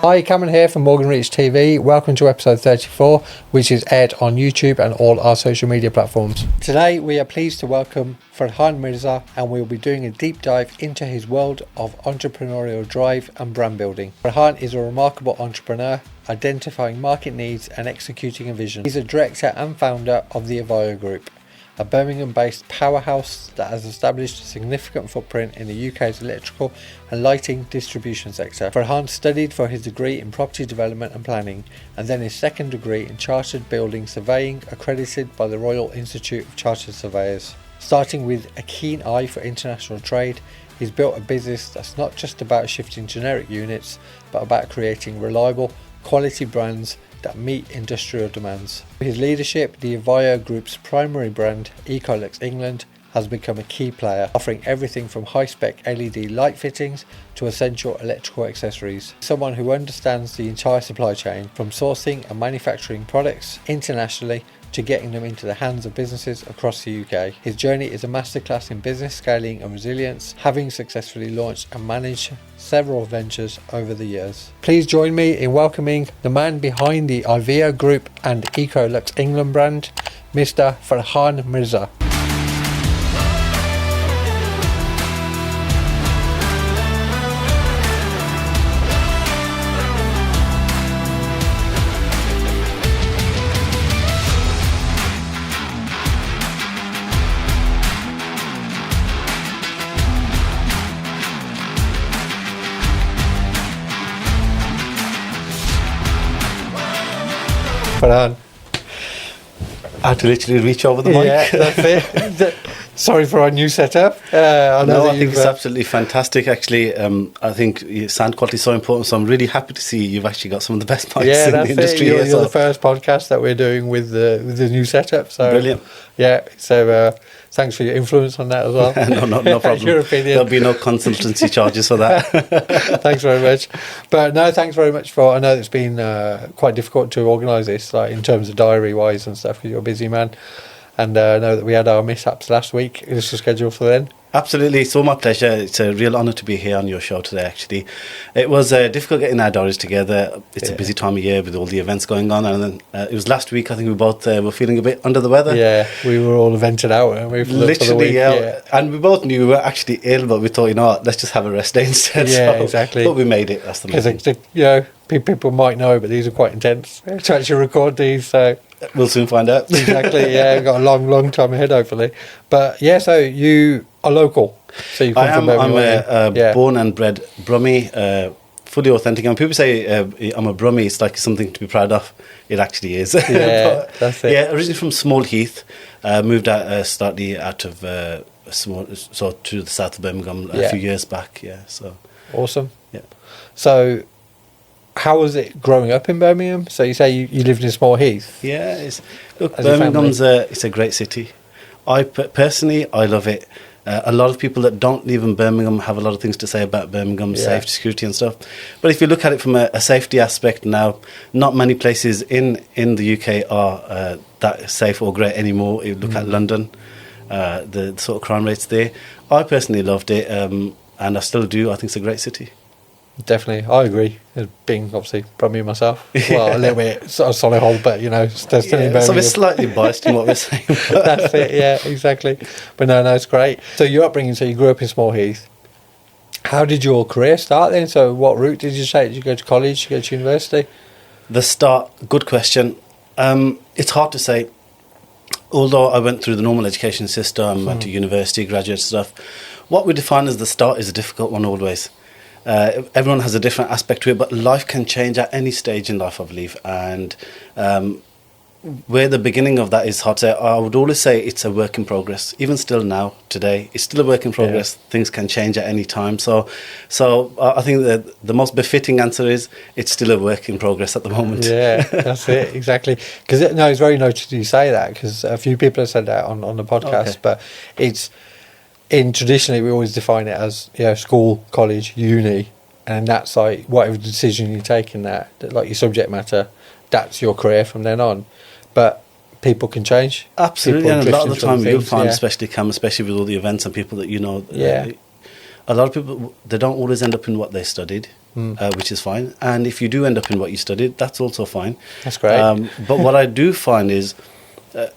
Hi, Cameron here from Morgan Reach TV. Welcome to episode 34, which is aired on YouTube and all our social media platforms. Today we are pleased to welcome Ferhaan Mirza, and we'll be doing a deep dive into his world of entrepreneurial drive and brand building. Ferhaan is a remarkable entrepreneur, identifying market needs and executing a vision. He's a director and founder of the IVEO Group, a Birmingham-based powerhouse that has established a significant footprint in the UK's electrical and lighting distribution sector. Ferhaan studied for his degree in property development and planning, and then his second degree in chartered building surveying, accredited by the Royal Institute of Chartered Surveyors. Starting with a keen eye for international trade, he's built a business that's not just about shifting generic units, but about creating reliable, quality brands that meet industrial demands. With his leadership, the IVEO Group's primary brand, Ecolux England, has become a key player, offering everything from high-spec LED light fittings to essential electrical accessories. Someone who understands the entire supply chain, from sourcing and manufacturing products internationally to getting them into the hands of businesses across the UK. His journey is a masterclass in business scaling and resilience, having successfully launched and managed several ventures over the years. Please join me in welcoming the man behind the IVEO Group and Ecolux England brand, Mr. Ferhaan Mirza. Ferhaan. I had to literally reach over the mic. Yeah, that's it. Sorry for our new setup. I think it's absolutely fantastic. Actually, I think sound quality is so important. So I'm really happy to see you've actually got some of the best mics in the industry. You're the first podcast that we're doing with the new setup. So brilliant. Yeah. So thanks for your influence on that as well. no problem. Your opinion. There'll be no consultancy charges for that. Thanks very much. But no, thanks very much for. I know it's been quite difficult to organise this, like in terms of diary wise and stuff, because you're a busy man. And I know that we had our mishaps last week. Is the schedule for then? Absolutely, it's all my pleasure. It's a real honour to be here on your show today, actually. It was difficult getting our diaries together. It's a busy time of year with all the events going on. And then it was last week, I think we both were feeling a bit under the weather. Yeah, we were all evented out. And we literally, yeah. And we both knew we were actually ill, but we thought, you know what, let's just have a rest day instead. Yeah, exactly. But we made it, that's the main thing. You know, people might know, but these are quite intense to actually record these, so... We'll soon find out. Exactly, yeah, we've got a long time ahead, hopefully. But yeah, so you are local. So you come from Birmingham. I'm born and bred Brummie, fully authentic. And when people say I'm a Brummie, it's like something to be proud of. It actually is. Yeah, that's it. Yeah, originally from Small Heath, moved out slightly out of to the south of Birmingham a few years back. Yeah, so awesome. Yeah. So, how was it growing up in Birmingham? So you say you lived in Small Heath? Yeah, Birmingham's it's a great city. Personally, I love it. A lot of people that don't live in Birmingham have a lot of things to say about Birmingham, safety, security and stuff. But if you look at it from a safety aspect now, not many places in the UK are that safe or great anymore. You look at London, the sort of crime rates there. I personally loved it, and I still do. I think it's a great city. Definitely, I agree. Being obviously Brummie myself, well, a little bit sort of Solihull, but you know, still in Birmingham. So we're slightly biased in what we're saying. That's it, yeah, exactly. But no, it's great. So your upbringing, so you grew up in Small Heath. How did your career start then? So what route did you take? Did you go to college? Did you go to university? The start, good question. It's hard to say. Although I went through the normal education system, went to university, graduate stuff, what we define as the start is a difficult one always. Everyone has a different aspect to it, but life can change at any stage in life, I believe. And where the beginning of that is hard to say, I would always say it's a work in progress. Even still now, today, it's still a work in progress. Yeah. Things can change at any time. So I think that the most befitting answer is it's still a work in progress at the moment. Yeah, that's it, exactly. Because it's very noted you say that, because a few people have said that on the podcast, but it's... traditionally, we always define it as school, college, uni, and that's like whatever decision you take in that, like your subject matter, that's your career from then on. But people can change. Absolutely, and a lot of the time you'll find, especially with all the events and people that you know, a lot of people, they don't always end up in what they studied. which is fine. And if you do end up in what you studied, that's also fine. That's great. But what I do find is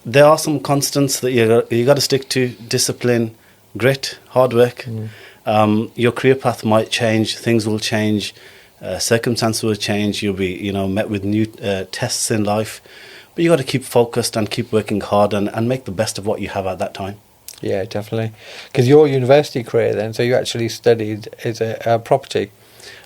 there are some constants that you got to stick to: discipline, grit, hard work. Your career path might change, things will change, circumstances will change. You'll be, met with new tests in life, but you got to keep focused and keep working hard and make the best of what you have at that time. Yeah, definitely. Because your university career then, so you actually studied as a property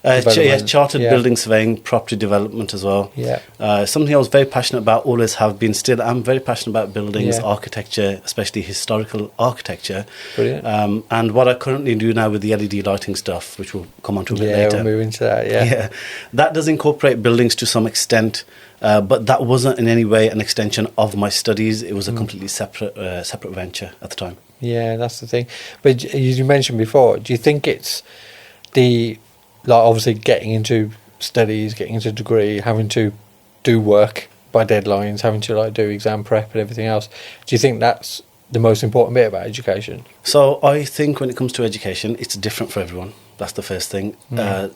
chartered building surveying, property development as well. Yeah. Something I was very passionate about, always have been, still I'm very passionate about buildings, Yeah. architecture, especially historical architecture. Brilliant. And what I currently do now with the LED lighting stuff, which we'll come on to a bit later. We'll move into that, yeah. That does incorporate buildings to some extent, but that wasn't in any way an extension of my studies. It was a completely separate venture at the time. Yeah, that's the thing. But as you mentioned before, do you think it's obviously getting into studies, getting into degree, having to do work by deadlines, having to do exam prep and everything else? Do you think that's the most important bit about education? So I think when it comes to education, it's different for everyone. That's the first thing.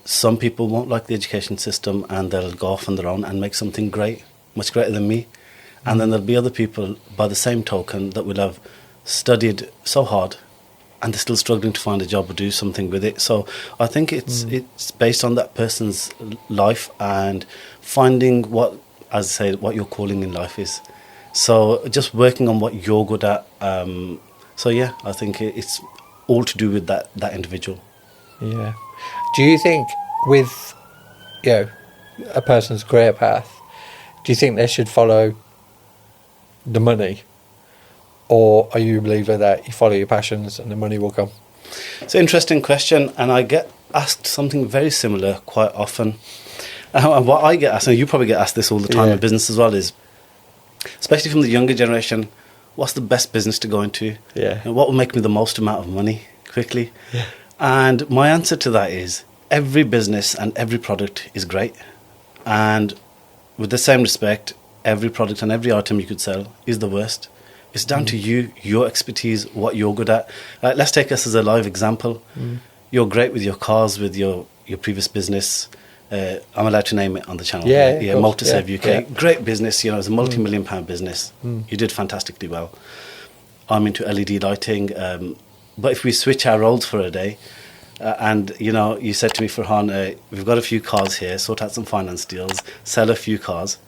Some people won't like the education system and they'll go off on their own and make something great, much greater than me. And then there'll be other people, by the same token, that will have studied so hard and they're still struggling to find a job or do something with it. So I think it's based on that person's life and finding what your calling in life is. So just working on what you're good at. I think it's all to do with that individual. Yeah. Do you think with a person's career path, do you think they should follow the money? Or are you a believer that you follow your passions and the money will come? It's an interesting question, and I get asked something very similar quite often. And what I get asked, and you probably get asked this all the time in business as well, is, especially from the younger generation, what's the best business to go into? Yeah. And what will make me the most amount of money quickly? Yeah. And my answer to that is, every business and every product is great. And with the same respect, every product and every item you could sell is the worst. It's down to you, your expertise, what you're good at. Let's take us as a live example. You're great with your cars, with your previous business. I'm allowed to name it on the channel. Yeah, Motorsave UK. Yeah. Great business, it's a multi-million pound business. You did fantastically well. I'm into LED lighting. But if we switch our roles for a day, and you said to me, Ferhaan, we've got a few cars here, sort out some finance deals, sell a few cars.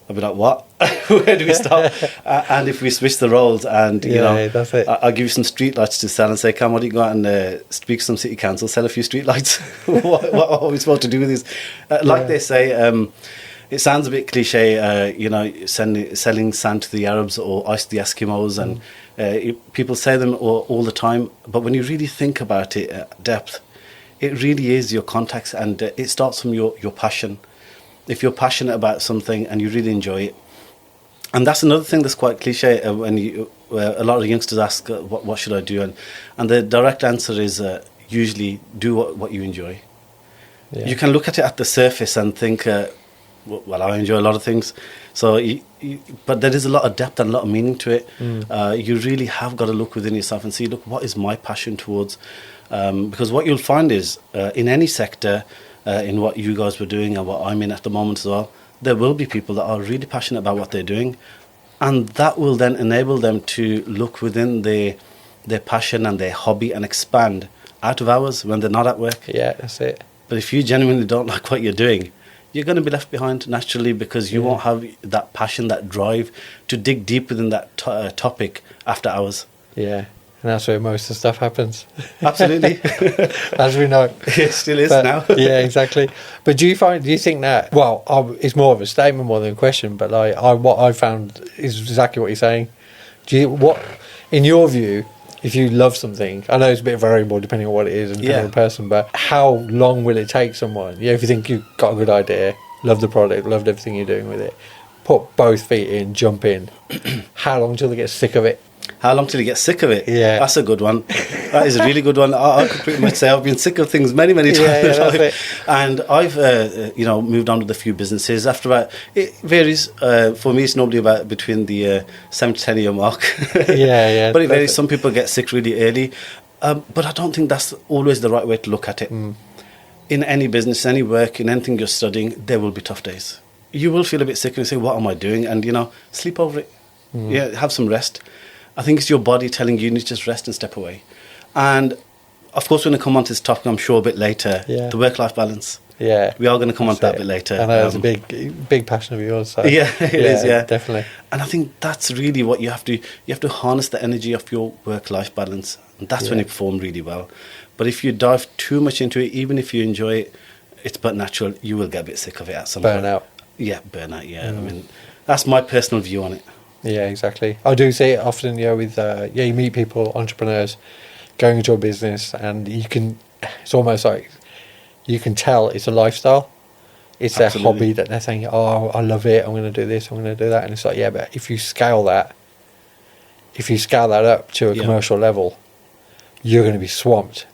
I'll be like, what? Where do we start? And if we switch the roles and, that's it. I'll give you some street lights to sell and say, come, why don't you go out and speak to some city council, sell a few street lights? what are we supposed to do with this? They say, it sounds a bit cliche, selling sand to the Arabs or ice to the Eskimos. And people say them all the time. But when you really think about it at depth, it really is your contacts, and it starts from your passion. If you're passionate about something and you really enjoy it. And that's another thing that's quite cliche when a lot of youngsters ask, what should I do? And the direct answer is usually do what you enjoy. Yeah. You can look at it at the surface and think, well, I enjoy a lot of things. So, but there is a lot of depth and a lot of meaning to it. You really have got to look within yourself and see, look, what is my passion towards? Because what you'll find is in any sector, in what you guys were doing and what I'm in at the moment as well, there will be people that are really passionate about what they're doing, and that will then enable them to look within their passion and their hobby and expand out of hours when they're not at work. Yeah, that's it. But if you genuinely don't like what you're doing, you're going to be left behind naturally, because you won't have that passion, that drive to dig deep within that topic after hours. Yeah. And that's where most of the stuff happens. Absolutely. As we know. It still is now. Yeah, exactly. But do you think that, well, it's more of a statement more than a question, but what I found is exactly what you're saying. In your view, if you love something, I know it's a bit variable depending on what it is and depending on the person, but how long will it take someone? If you think you've got a good idea, love the product, loved everything you're doing with it, put both feet in, jump in, how long till they get sick of it? How long till you get sick of it? Yeah. That's a good one. That is a really good one. I could pretty much say I've been sick of things many times in life. And I've, moved on with a few businesses. After about, it varies. For me, it's normally about between the 7 to 10 year mark. Yeah. But it varies. Some people get sick really early. But I don't think that's always the right way to look at it. in any business, any work, in anything you're studying, there will be tough days. You will feel a bit sick and say, what am I doing? And, sleep over it. Yeah, have some rest. I think it's your body telling you need to just rest and step away. And, of course, we're going to come on to this topic, I'm sure, a bit later, the work-life balance. Yeah. We are going to come on to that a bit later. I know it's a big passion of yours. So. Yeah, it is, yeah. Definitely. And I think that's really what you have to harness the energy of your work-life balance. And that's when you perform really well. But if you dive too much into it, even if you enjoy it, it's but natural, you will get a bit sick of it at some point. Burnout. Yeah, burnout, yeah. I mean, that's my personal view on it. Yeah, exactly. I do see it often, with, you meet people, entrepreneurs, going into a business, and it's almost like, you can tell it's a lifestyle. It's their hobby that they're saying, oh, I love it, I'm going to do this, I'm going to do that. And it's like, yeah, but if you scale that up to a commercial level, you're going to be swamped.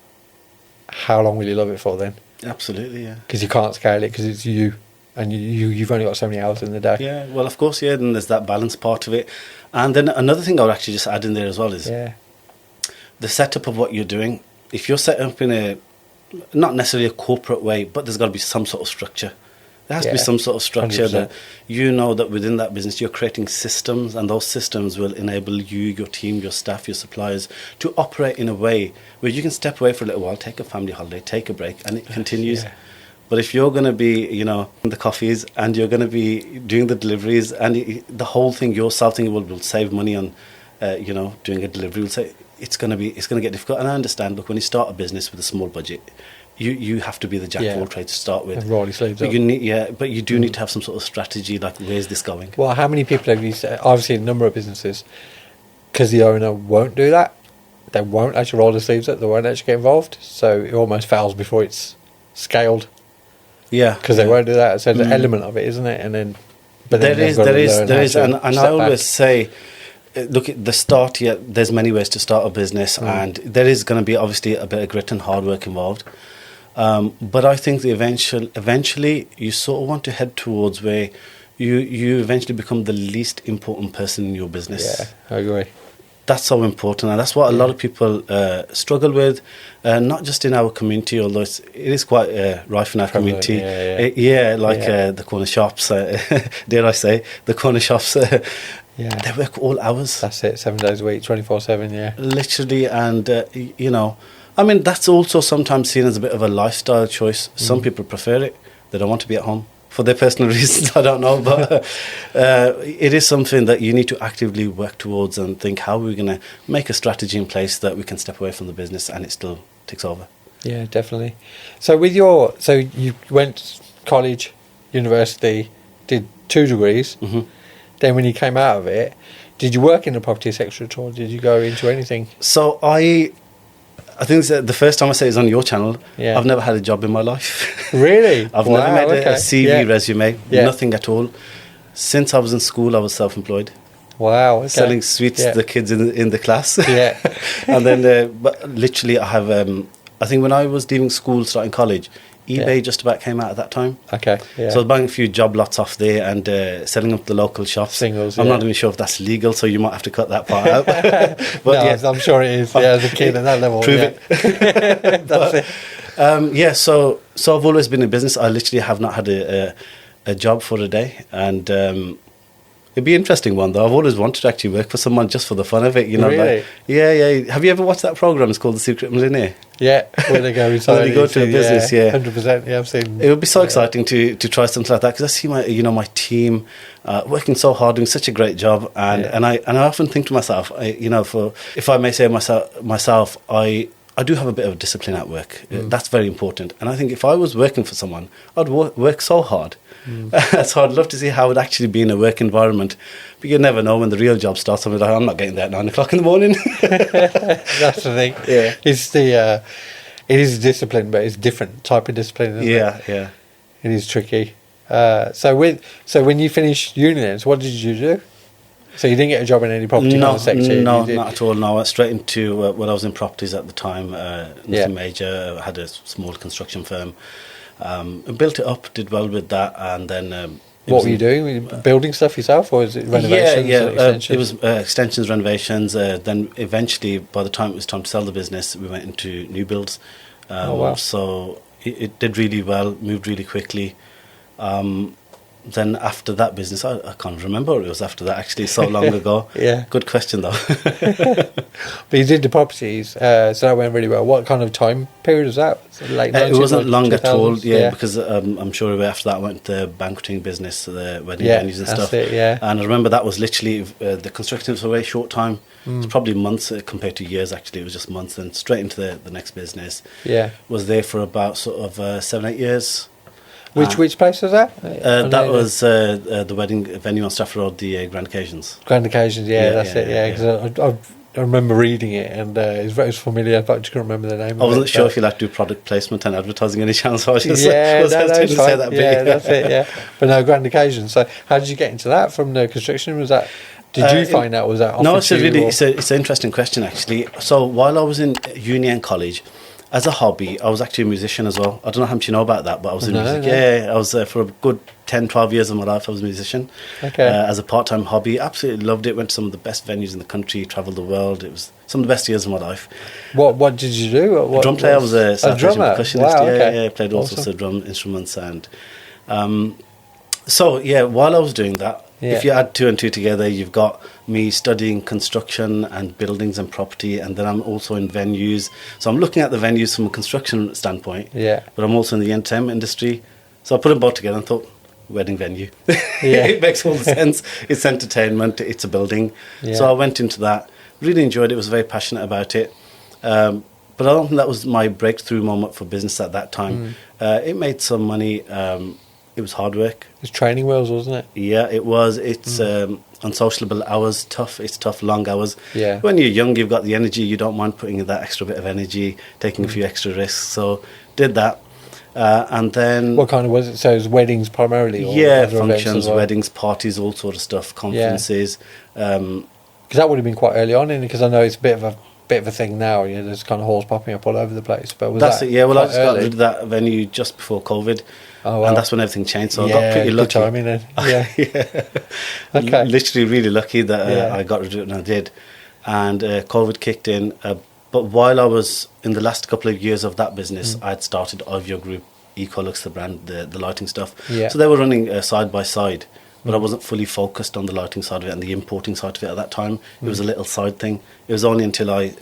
How long will you love it for then? Absolutely, yeah. Because you can't scale it because it's you, and you've only got so many hours in the day. Yeah, well, of course, yeah, then there's that balance part of it. And then another thing I would actually just add in there as well is the setup of what you're doing. If you're set up in not necessarily a corporate way, but there's got to be some sort of structure. There has to be some sort of structure 100%. That you know that within that business you're creating systems, and those systems will enable you, your team, your staff, your suppliers to operate in a way where you can step away for a little while, take a family holiday, take a break, and it continues. Yeah. But if you're going to be, in the coffees, and you're going to be doing the deliveries, and the whole thing yourself thinking will save money on, doing a delivery, will say it's going to get difficult. And I understand. Look, when you start a business with a small budget, you have to be the jack of all trades to start with. Roll your sleeves up. But you do need to have some sort of strategy. Like, where's this going? Well, how many people have you seen? I've seen a number of businesses because the owner won't do that. They won't actually roll their sleeves up. They won't actually get involved. So it almost fails before it's scaled. Yeah, because they won't do that. So there's an element of it, isn't it? And then, but then there is, and I always say, look at the start. Yeah, there's many ways to start a business, and there is going to be obviously a bit of grit and hard work involved. But I think eventually you sort of want to head towards where you eventually become the least important person in your business. Yeah, I agree. That's so important, and that's what a lot of people struggle with, not just in our community, although it is quite rife in our community. The corner shops, dare I say, the corner shops, they work all hours. That's it, 7 days a week, 24/7, yeah. Literally, and, I mean, that's also sometimes seen as a bit of a lifestyle choice. Some people prefer it. They don't want to be at home. For their personal reasons, I don't know, but it is something that you need to actively work towards and think, how are we going to make a strategy in place that we can step away from the business and it still takes over. Yeah, definitely. So you went college, university, did 2 degrees. Mm-hmm. Then when you came out of it, did you work in the property sector at all? Did you go into anything? So I think the first time I say it's on your channel, I've never had a job in my life. Really? I've never made a CV resume, nothing at all. Since I was in school, I was self-employed. Wow. Okay. Selling sweets to the kids in the class. Yeah. And then, but literally I have, I think when I was leaving school, starting college, eBay just about came out at that time. Okay. Yeah. So I was buying a few job lots off there and selling up the local shops. Singles. I'm not even sure if that's legal, so you might have to cut that part out. But no, I'm sure it is. Yeah, as a kid at that level. Prove it. That's it. So I've always been in business. I literally have not had a job for a day, and it'd be an interesting one though. I've always wanted to actually work for someone just for the fun of it. Really? Like, Have you ever watched that program? It's called The Secret Millionaire. Yeah, where they go inside. Where they go to a business, 100%. Yeah, I've seen. It would be so exciting to try something like that, because I see my team working so hard, doing such a great job, and I often think to myself, if I may say myself, I do have a bit of discipline at work. That's very important, and I think if I was working for someone, I'd work so hard. So I'd love to see how it would actually be in a work environment, but you never know when the real job starts. I'm like, I'm not getting there at 9 o'clock in the morning. That's the thing. Yeah, it is discipline, but it's a different type of discipline. Isn't it? Yeah. It is tricky. So when you finished uni, then, so what did you do? So you didn't get a job in any property sector? No, not at all. No, I went straight into when I was in properties at the time. Nothing major. I had a small construction firm. Built it up, did well with that, and then... what were you doing? Were you building stuff yourself, or is it renovations? It was extensions, renovations. Then eventually, by the time it was time to sell the business, we went into new builds. Oh, wow. So it did really well, moved really quickly. Then after that business, I can't remember what it was after that, actually, so long ago. Yeah. Good question, though. But you did the properties, so that went really well. What kind of time period was that? Late 90s, It wasn't like long at all, 2000s? yeah, because I'm sure after that I went to the banqueting business, the wedding venues and that's stuff. it, yeah. And I remember that was literally, the construction was a very short time. It's probably months compared to years, actually. It was just months, and straight into the next business. Yeah. Was there for about sort of 7-8 years. Which place was that? That was the wedding venue on Stafford Road, the Grand Occasions. Grand Occasions, Yeah, that's it, yeah. Because I remember reading it, and it was familiar, but I just couldn't remember the name. I wasn't sure if you like to do product placement and advertising any chance, so I was just that's hesitant to say fine. that bit. Yeah, that's it, yeah. But no, Grand Occasions. So how did you get into that from the construction? Was that... Did you find out? Was that offered No, it's to you, it's an interesting question, actually. So while I was in uni and college, as a hobby, I was actually a musician as well. I don't know how much you know about that, but I was in music. No. Yeah, I was for a good 10, 12 years of my life, I was a musician. Okay. As a part-time hobby, absolutely loved it. Went to some of the best venues in the country, travelled the world. It was some of the best years of my life. What did you do? What, drum player. I was a South Asian drummer? percussionist. Wow, yeah, okay. yeah, played all sorts of drum instruments. And so, yeah, while I was doing that, if you add 2 and 2 together, you've got me studying construction and buildings and property, and then I'm also in venues. So I'm looking at the venues from a construction standpoint, but I'm also in the entertainment industry. So I put them both together and thought, wedding venue. It makes all the sense. It's entertainment, it's a building. So I went into that, really enjoyed it, was very passionate about it. But I don't think that was my breakthrough moment for business at that time. It made some money. It was hard work. It was training wheels, wasn't it? Yeah, it was. It's unsociable hours, tough. It's tough, long hours. Yeah. When you're young, you've got the energy. You don't mind putting in that extra bit of energy, taking a few extra risks. So did that. And then... What kind of was it? So it was weddings primarily? Or yeah, other events functions, as well? weddings, parties, all sort of stuff, conferences. Because that would have been quite early on, because I know it's a bit of a thing now. There's kind of halls popping up all over the place. But was that's that it. Yeah, well, I just got early? rid of that venue just before COVID. Oh, wow. And that's when everything changed. So I got pretty lucky. Good timing then. Yeah. Okay. Literally really lucky that I got rid of it, and I did. And COVID kicked in. But while I was in the last couple of years of that business, I had started IVEO Group, Ecolux, the brand, the lighting stuff. Yeah. So they were running side by side. But I wasn't fully focused on the lighting side of it and the importing side of it at that time. It was a little side thing. It was only until I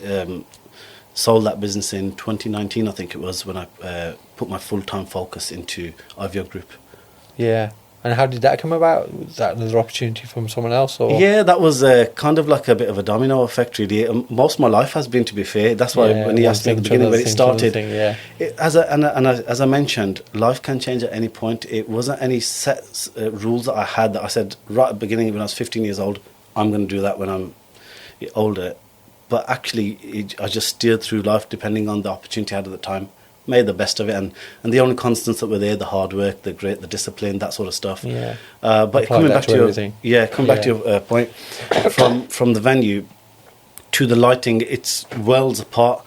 sold that business in 2019, I think it was, when I put my full-time focus into IVEO Group. Yeah. And how did that come about? Was that another opportunity from someone else? Or? Yeah, that was kind of like a bit of a domino effect, really. Most of my life has been, to be fair. That's why when you asked me at the beginning when it started, as I mentioned, life can change at any point. It wasn't any set rules that I had that I said right at the beginning when I was 15 years old, I'm going to do that when I'm older. But actually, I just steered through life depending on the opportunity I had at the time. Made the best of it, and the only constants that were there, the hard work, the discipline, that sort of stuff. Yeah. But coming back to your point, from the venue to the lighting, it's worlds apart.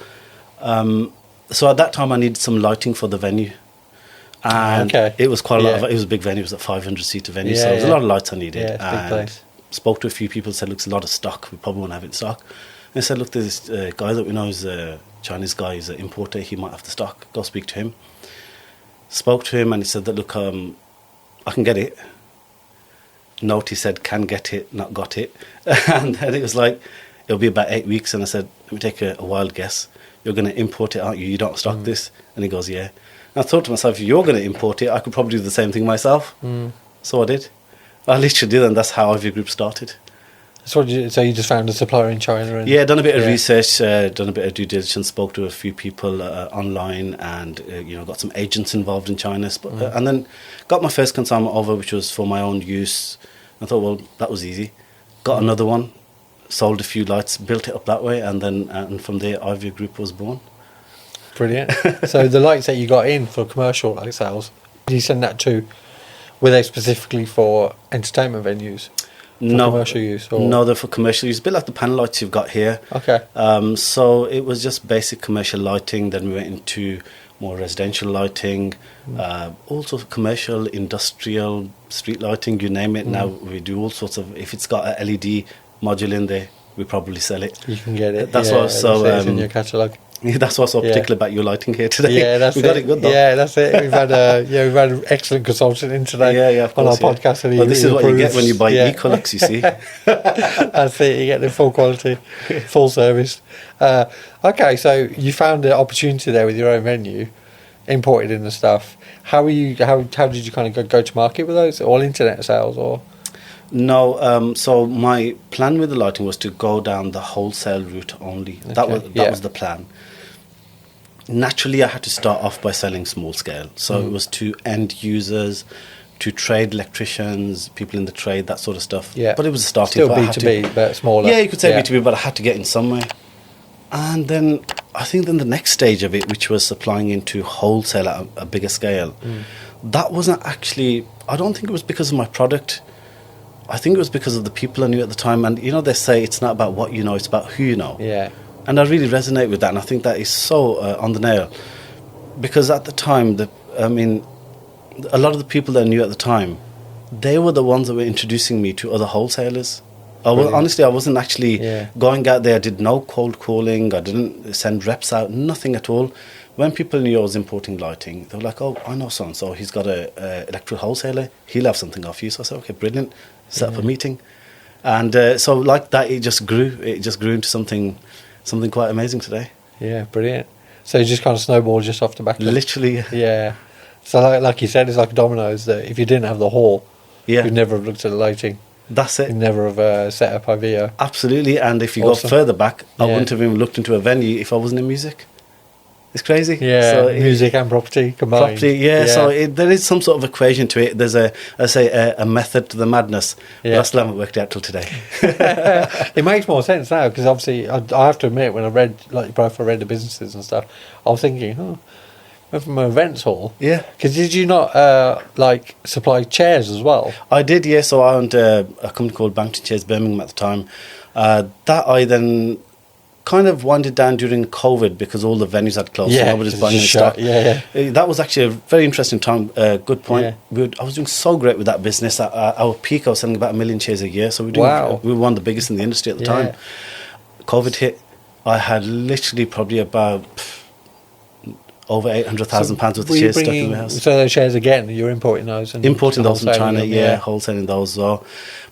So at that time, I needed some lighting for the venue, and it was quite a lot of. It was a big venue. It was a 500-seater venue, so there was a lot of lights I needed. Yeah, it's a big place. Spoke to a few people, said, "Looks a lot of stock. We probably won't have it in stock." And I said, "Look, there's this guy that we know is a Chinese guy. He's an importer. He might have the stock. Go speak to him." Spoke to him, and he said that, "Look, I can get it." Note, he said, "Can get it, not got it." And then it was like, it'll be about 8 weeks. And I said, "Let me take a wild guess. You're going to import it, aren't you? You don't stock this?" And he goes, "Yeah." And I thought to myself, if you're going to import it, I could probably do the same thing myself. So I did. I literally did, and that's how IVEO Group started. So you just found a supplier in China? And, done a bit of research, done a bit of due diligence, spoke to a few people online, and got some agents involved in China, and then got my first consignment over, which was for my own use. I thought, well, that was easy. Got another one, sold a few lights, built it up that way, and then and from there, IVEO Group was born. Brilliant. So the lights that you got in for commercial light sales, did you send that to? Were they specifically for entertainment venues? No, commercial use? Or? No, they're for commercial use. A bit like the panel lights you've got here. Okay. So it was just basic commercial lighting. Then we went into more residential lighting, also commercial, industrial, street lighting, you name it. Now we do all sorts of, if it's got a LED module in there, we probably sell it. You can get it. That's what. So it's in your catalogue. Yeah, that's what's so particular about your lighting here today. Yeah, that's we got it good though. Yeah, that's it. We've had we've had an excellent consultant in today. Of on our course, podcast. And well, this is what you get when you buy yeah. Ecolux, you see. That's it. You get the full quality, full service. Okay, so you found the opportunity there with your own venue, imported in the stuff. How were you? How did you kind of go to market with those? All internet sales or? No, so my plan with the lighting was to go down the wholesale route only. Okay, That was the plan. Naturally, I had to start off by selling small scale. So it was to end users, to trade electricians, people in the trade, that sort of stuff. Yeah. But it was a starting Still point. B2B, but smaller. Yeah, you could say B2B, but I had to get in somewhere. And then I think then the next stage of it, which was supplying into wholesale at a bigger scale, that wasn't actually, I don't think it was because of my product. I think it was because of the people I knew at the time. And, you know, they say it's not about what you know, it's about who you know. Yeah. And I really resonate with that. And I think that is so on the nail. Because at the time, a lot of the people that I knew at the time, they were the ones that were introducing me to other wholesalers. Honestly, I wasn't actually going out there. I did no cold calling. I didn't send reps out, nothing at all. When people knew I was importing lighting, they were like, oh, I know so-and-so. He's got a electrical wholesaler. He'll have something off you. So I said, okay, brilliant. Set up a meeting. And so like that, it just grew. It just grew into something quite amazing today. Yeah, brilliant. So you just kind of snowballed just off the back of it. Literally. Yeah. So like you said, it's like dominoes that if you didn't have the hall, you'd never have looked at the lighting. That's it. You'd never have set up IVEO. Absolutely. And if you go further back, I wouldn't have even looked into a venue if I wasn't in music. It's crazy. Yeah, so music and property combined. So there is some sort of equation to it. There's a method to the madness. But I still haven't worked it out till today. It makes more sense now because obviously I have to admit when I read like both I read the businesses and stuff, I was thinking, went from an events hall. Yeah. Because did you not like supply chairs as well? I did, yeah. So I owned a company called Bankton Chairs Birmingham at the time. That I then kind of winded down during COVID because all the venues had closed. So nobody was buying any stock. That was actually a very interesting time. Good point. I was doing so great with that business. At our peak, I was selling about 1 million chairs a year. So we were one of the biggest in the industry at the time. COVID hit. I had literally probably about over £800,000 worth of chairs stuck in the house. So those chairs again, you're importing those? And importing those from China, wholesaling those as well.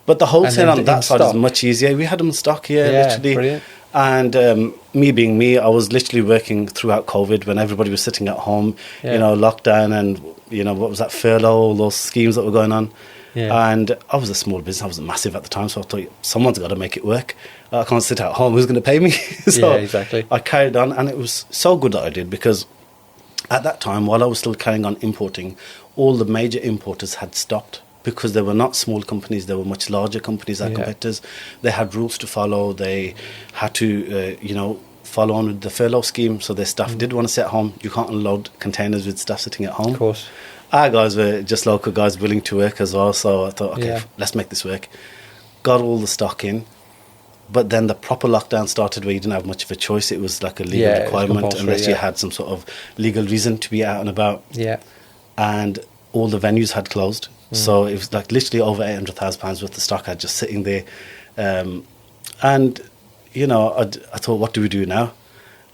But the wholesale on that side is much easier. We had them in stock, literally. Brilliant. And me being me, I was literally working throughout COVID when everybody was sitting at home, lockdown and, what was that, furlough, all those schemes that were going on. Yeah. And I was a small business, I wasn't massive at the time, so I thought someone's got to make it work. I can't sit at home, who's going to pay me? So exactly. I carried on, and it was so good that I did because at that time, while I was still carrying on importing, all the major importers had stopped. Because they were not small companies, they were much larger companies, our competitors. They had rules to follow. They had to, follow on with the furlough scheme. So their staff did want to sit at home. You can't unload containers with staff sitting at home. Of course. Our guys were just local guys willing to work as well. So I thought, okay, let's make this work. Got all the stock in. But then the proper lockdown started where you didn't have much of a choice. It was like a legal requirement unless you had some sort of legal reason to be out and about. Yeah. And all the venues had closed. So it was like literally over £800,000 worth of stock I had just sitting there. And, I thought, what do we do now?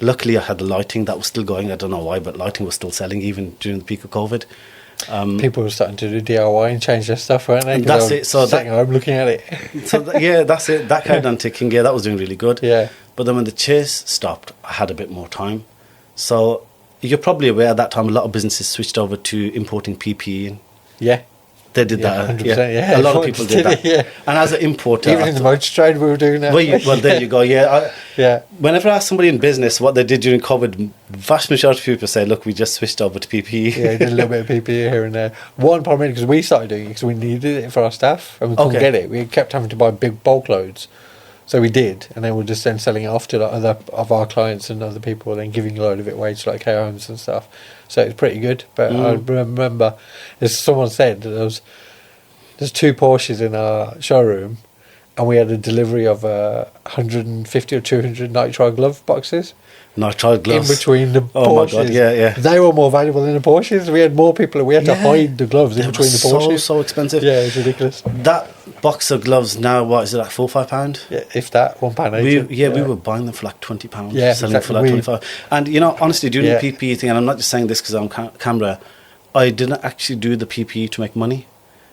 Luckily, I had the lighting that was still going. I don't know why, but lighting was still selling even during the peak of COVID. People were starting to do DIY and change their stuff, weren't they? That's it. So sitting at home looking at it. That's it. That carried on ticking. Yeah, that was doing really good. Yeah. But then when the chairs stopped, I had a bit more time. So you're probably aware at that time a lot of businesses switched over to importing PPE in. Yeah. They did that. 100%, A lot of people did that. And as an importer... Even in the motor trade we were doing that. Well, there you go, Whenever I ask somebody in business what they did during COVID, vast majority of people say, look, we just switched over to PPE. Yeah, we did a little bit of PPE here and there. One problem, because we started doing it because we needed it for our staff and we couldn't get it. We kept having to buy big bulk loads. So we did, and then we're just then selling it off to other of our clients and other people, and then giving a load of it away to like care homes and stuff. So it's pretty good. But I remember, as someone said, there's 2 Porsches in our showroom, and we had a delivery of 150 or 200 nitrile glove boxes. Nitrile gloves. In between the Oh Porsches. my God, yeah. They were more valuable than the Porsches. We had more people. We had to hide the gloves in between the Porsches. So expensive. Yeah, it's ridiculous. That box of gloves now, what is it, like £4 or £5? Yeah, if that, £1.80. We were buying them for like £20. Yeah, selling exactly. for like 25. And you know, honestly, doing Yeah. the PPE thing, and I'm not just saying this because I'm camera, I didn't actually do the PPE to make money.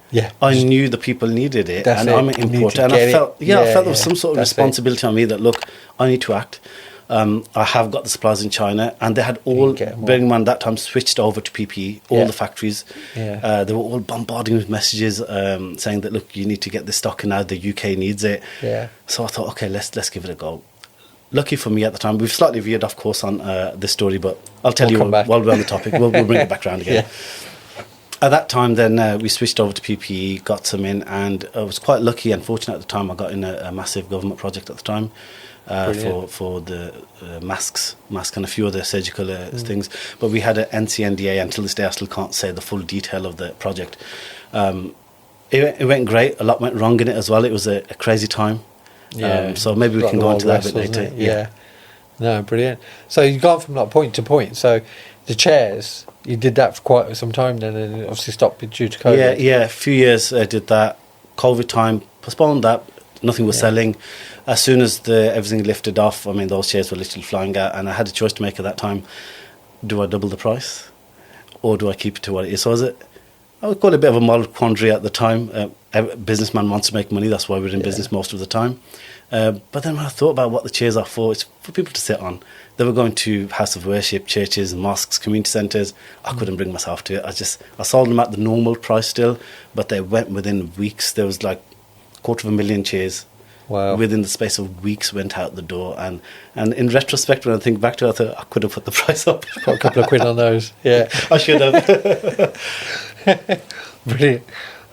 Yeah, I knew the people needed it, That's and it. I'm an You need importer, to and I get felt, it. I Yeah, felt there was some sort of that's responsibility on me that, look, I need to act. I have got the suppliers in China, and they had all, get 'em all. bearing in mind that time, switched over to PPE, all Yeah. the factories. Yeah. They were all bombarding with messages saying that, look, you need to get this stock in now, the UK needs it. Yeah. So I thought, okay, let's give it a go. Lucky for me at the time, we've slightly veered off course on this story, but I'll tell We'll you come back. while we're on the topic, we'll bring it back around again. Yeah. At that time, then we switched over to PPE, got some in, and I was quite lucky and fortunate at the time. I got in a massive government project at the time for the mask and a few other surgical things. But we had an NCNDA. Until this day, I still can't say the full detail of the project. It went great. A lot went wrong in it as well. It was a crazy time. Yeah. So maybe we Like can the go Wild into that a West, bit wasn't later. it? Yeah. No, brilliant. So you've gone from like point to point. So the chairs, you did that for quite some time then, and it obviously stopped due to COVID. Yeah, a few years I did that. COVID time, postponed that. Nothing was selling. As soon as everything lifted off, I mean, those chairs were literally flying out, and I had a choice to make at that time. Do I double the price, or do I keep it to what it is? So I would call it a bit of a moral quandary at the time. A businessman wants to make money, that's why we're in business most of the time. But then when I thought about what the chairs are for, it's for people to sit on. They were going to house of worship, churches, mosques, community centres. I couldn't bring myself to it. I sold them at the normal price still, but they went within weeks. There was like 250,000 chairs. Wow. Within the space of weeks went out the door. And in retrospect, when I think back to it, I thought I could have put the price up. Put a couple of quid on those. Yeah. I should have. Brilliant.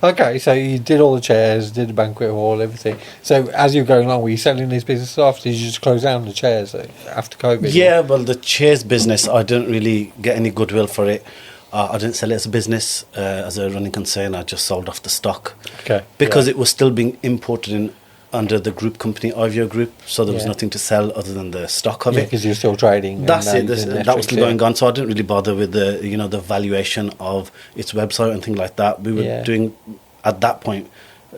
Okay, so you did all the chairs, did the banquet hall, everything. So as you were going along, were you selling these businesses off? Did you just close down the chairs after COVID? Yeah, well, the chairs business, I didn't really get any goodwill for it. I didn't sell it as a business, as a running concern. I just sold off the stock. Okay. Because it was still being imported in under the group company, IVEO Group, so there was nothing to sell other than the stock of it. Because you're still trading. That's it. That was still going on, so I didn't really bother with the valuation of its website and things like that. We were doing at that point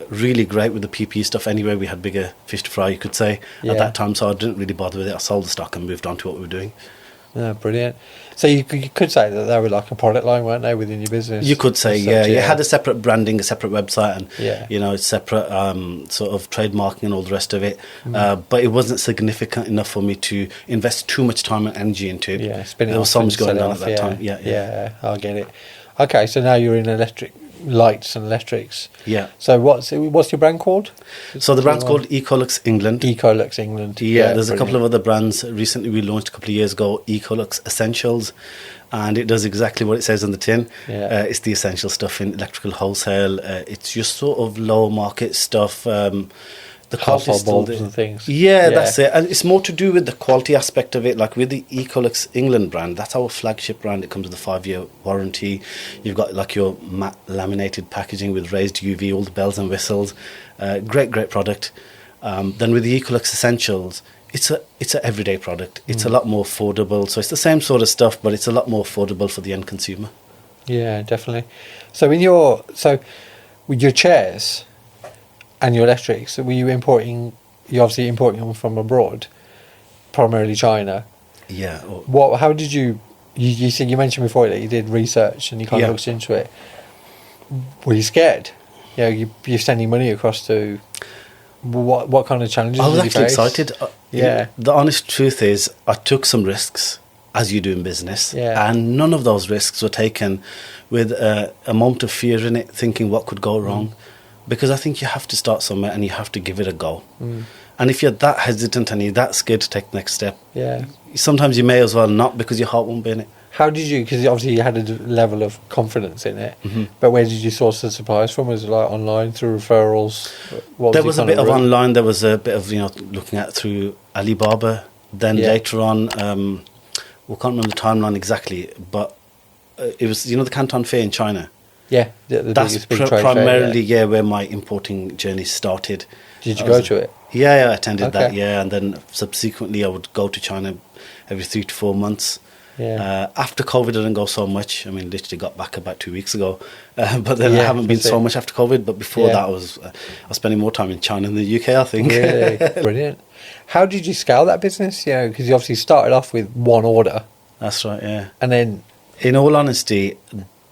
really great with the PP stuff. Anyway, we had bigger fish to fry, you could say, at that time. So I didn't really bother with it. I sold the stock and moved on to what we were doing. Yeah, brilliant. So you could say that they were like a product line, weren't they, within your business? You could say, yeah. You had a separate branding, a separate website, and separate sort of trademarking and all the rest of it. But it wasn't significant enough for me to invest too much time and energy into it. Yeah, spinning there was off so much and going selling on off, at that time. Yeah. I get it. Okay, so now you're in electric lights and electrics. Yeah. So what's your brand called? So the brand's called Ecolux England. Ecolux England. Yeah, there's a couple of other brands. Recently we launched a couple of years ago, Ecolux Essentials, and it does exactly what it says on the tin. Yeah. It's the essential stuff in electrical wholesale. It's just sort of low market stuff. The household bulbs and things. Yeah, that's it. And it's more to do with the quality aspect of it. Like with the Ecolux England brand, that's our flagship brand. It comes with a 5-year warranty. You've got like your matte laminated packaging with raised UV, all the bells and whistles. Great product. Then with the Ecolux Essentials, it's an everyday product. It's a lot more affordable. So it's the same sort of stuff, but it's a lot more affordable for the end consumer. Yeah, definitely. So with your chairs and your electrics, were you importing? You're obviously importing them from abroad, primarily China. Yeah. How did you said, you mentioned before that you did research and you kind of looked into it. Were you scared? You're sending money across to. What kind of challenges? I was did you actually face? excited. The honest truth is, I took some risks, as you do in business, and none of those risks were taken with a moment of fear in it, thinking what could go wrong. Because I think you have to start somewhere and you have to give it a go. And if you're that hesitant and you're that scared to take the next step, sometimes you may as well not, because your heart won't be in it. How did you, because obviously you had a level of confidence in it, but where did you source the supplies from? Was it like online, through referrals? There was a bit of online, there was a bit of looking at through Alibaba. Then later on, we can't remember the timeline exactly, but it was the Canton Fair in China. Yeah, the That's biggest big trade fair, primarily where my importing journey started. Did you go to it? Yeah, I attended that. Okay. Yeah, and then subsequently I would go to China every 3 to 4 months. Yeah. After COVID, I didn't go so much. I mean, literally got back about 2 weeks ago. But then I Yeah, haven't been that's so it. much after COVID. But before Yeah. that, I was spending more time in China than the UK, I think. Really brilliant. How did you scale that business? You know, because you obviously started off with one order, That's right, yeah. and then In all honesty,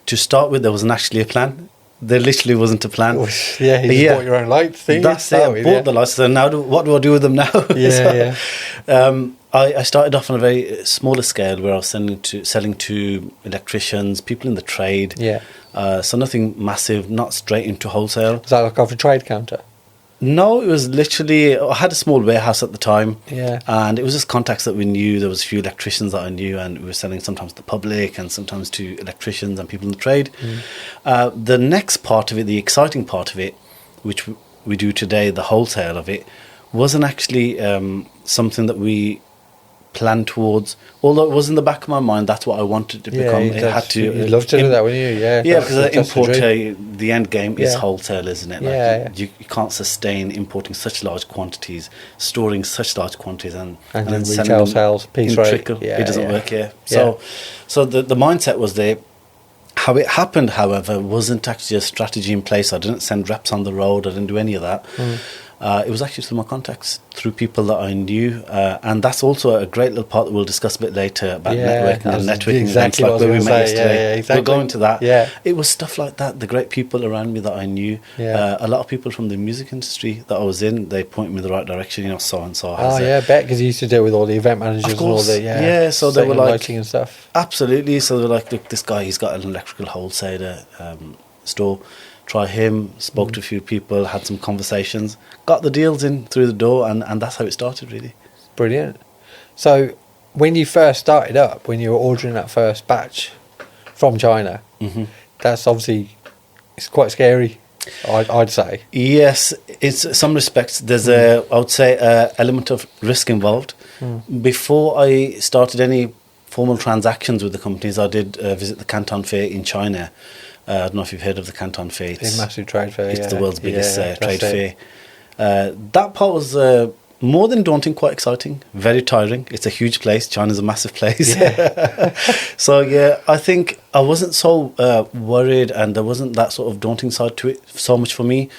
to start with, there wasn't actually a plan. There literally wasn't a plan. you just bought your own lights. Didn't you, That's to it. start I with, bought the lights. So now, what do I do with them now? Yeah, I started off on a very smaller scale where I was selling to electricians, people in the trade. Yeah. So nothing massive, not straight into wholesale. Was that like off a trade counter? No, it was literally, I had a small warehouse at the time. Yeah. And it was just contacts that we knew. There was a few electricians that I knew, and we were selling sometimes to the public and sometimes to electricians and people in the trade. The next part of it, the exciting part of it, which we do today, the wholesale of it, wasn't actually something that we planned towards. Although it was in the back of my mind, that's what I wanted to become. It had to. You'd love to do that, wouldn't you? Yeah. Yeah, because that's the importer, dream. the end game is Yeah. wholesale, isn't it? Like Yeah, you can't sustain importing such large quantities, storing such large quantities, and And then then selling retail them sales, piece in rate. trickle. Yeah, It doesn't yeah. work here. So the mindset was there. How it happened, however, wasn't actually a strategy in place. I didn't send reps on the road. I didn't do any of that. It was actually through my contacts, through people that I knew, and that's also a great little part that we'll discuss a bit later about networking and networking events like where we met yesterday. Yeah, exactly. We'll go into that. Yeah. It was stuff like that. The great people around me that I knew, Yeah. a lot of people from the music industry that I was in, they pointed me in the right direction. You know, so and so. Oh yeah, I bet, because you used to deal with all the event managers and all course. the So they were setting like lighting and stuff. Absolutely. So they're like, look, this guy, he's got an electrical wholesaler store. Try him. Spoke to a few people, had some conversations, got the deals in through the door, and that's how it started, really. Brilliant. So when you first started up, when you were ordering that first batch from China, that's obviously, it's quite scary, I'd say. Yes, in some respects, there's I would say, element of risk involved. Before I started any formal transactions with the companies, I did visit the Canton Fair in China. I don't know if you've heard of the Canton Fair. It's a massive trade fair. It's the world's biggest that's trade it. fair. That part was more than daunting, quite exciting, very tiring. It's a huge place. China's a massive place. So, yeah, I think I wasn't so worried, and there wasn't that sort of daunting side to it so much for me.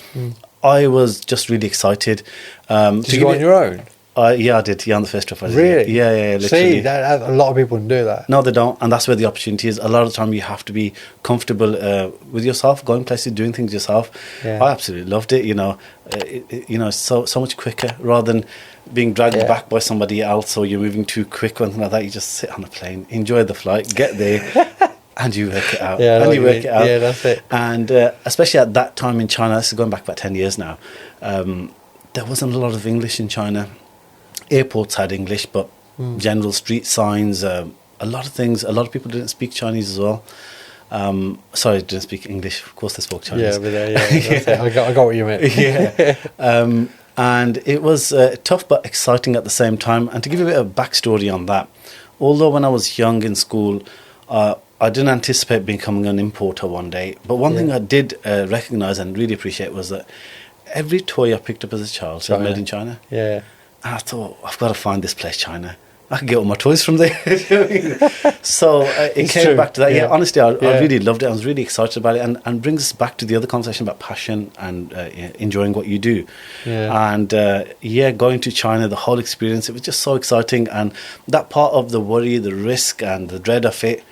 I was just really excited. Did you go on your own? Yeah, I did. Yeah, on the first trip I did. Really? Yeah, literally. See, a lot of people can do that. No, they don't, and that's where the opportunity is. A lot of the time, you have to be comfortable with yourself, going places, doing things yourself. Yeah. I absolutely loved it. You know, it's so much quicker rather than being dragged back by somebody else, or you're moving too quick or anything like that. You just sit on a plane, enjoy the flight, get there, and you work it out. Yeah, I know and what you you work mean. it out. Yeah, that's it. And especially at that time in China, this is going back about 10 years now. There wasn't a lot of English in China. Airports had English, but general street signs, a lot of things. A lot of people didn't speak Chinese as well. Sorry, didn't speak English. Of course, they spoke Chinese. Yeah, but that's it. I got what you meant. Yeah. And it was tough but exciting at the same time. And to give you a bit of backstory on that, although when I was young in school, I didn't anticipate becoming an importer one day. But one thing I did recognise and really appreciate was that every toy I picked up as a child said made in China. Yeah. And I thought, I've got to find this place, China. I can get all my toys from there. So it came back to that. Yeah, honestly, I really loved it. I was really excited about it, and brings us back to the other conversation about passion and enjoying what you do. Yeah. And going to China, the whole experience, it was just so exciting. And that part of the worry, the risk, and the dread of it,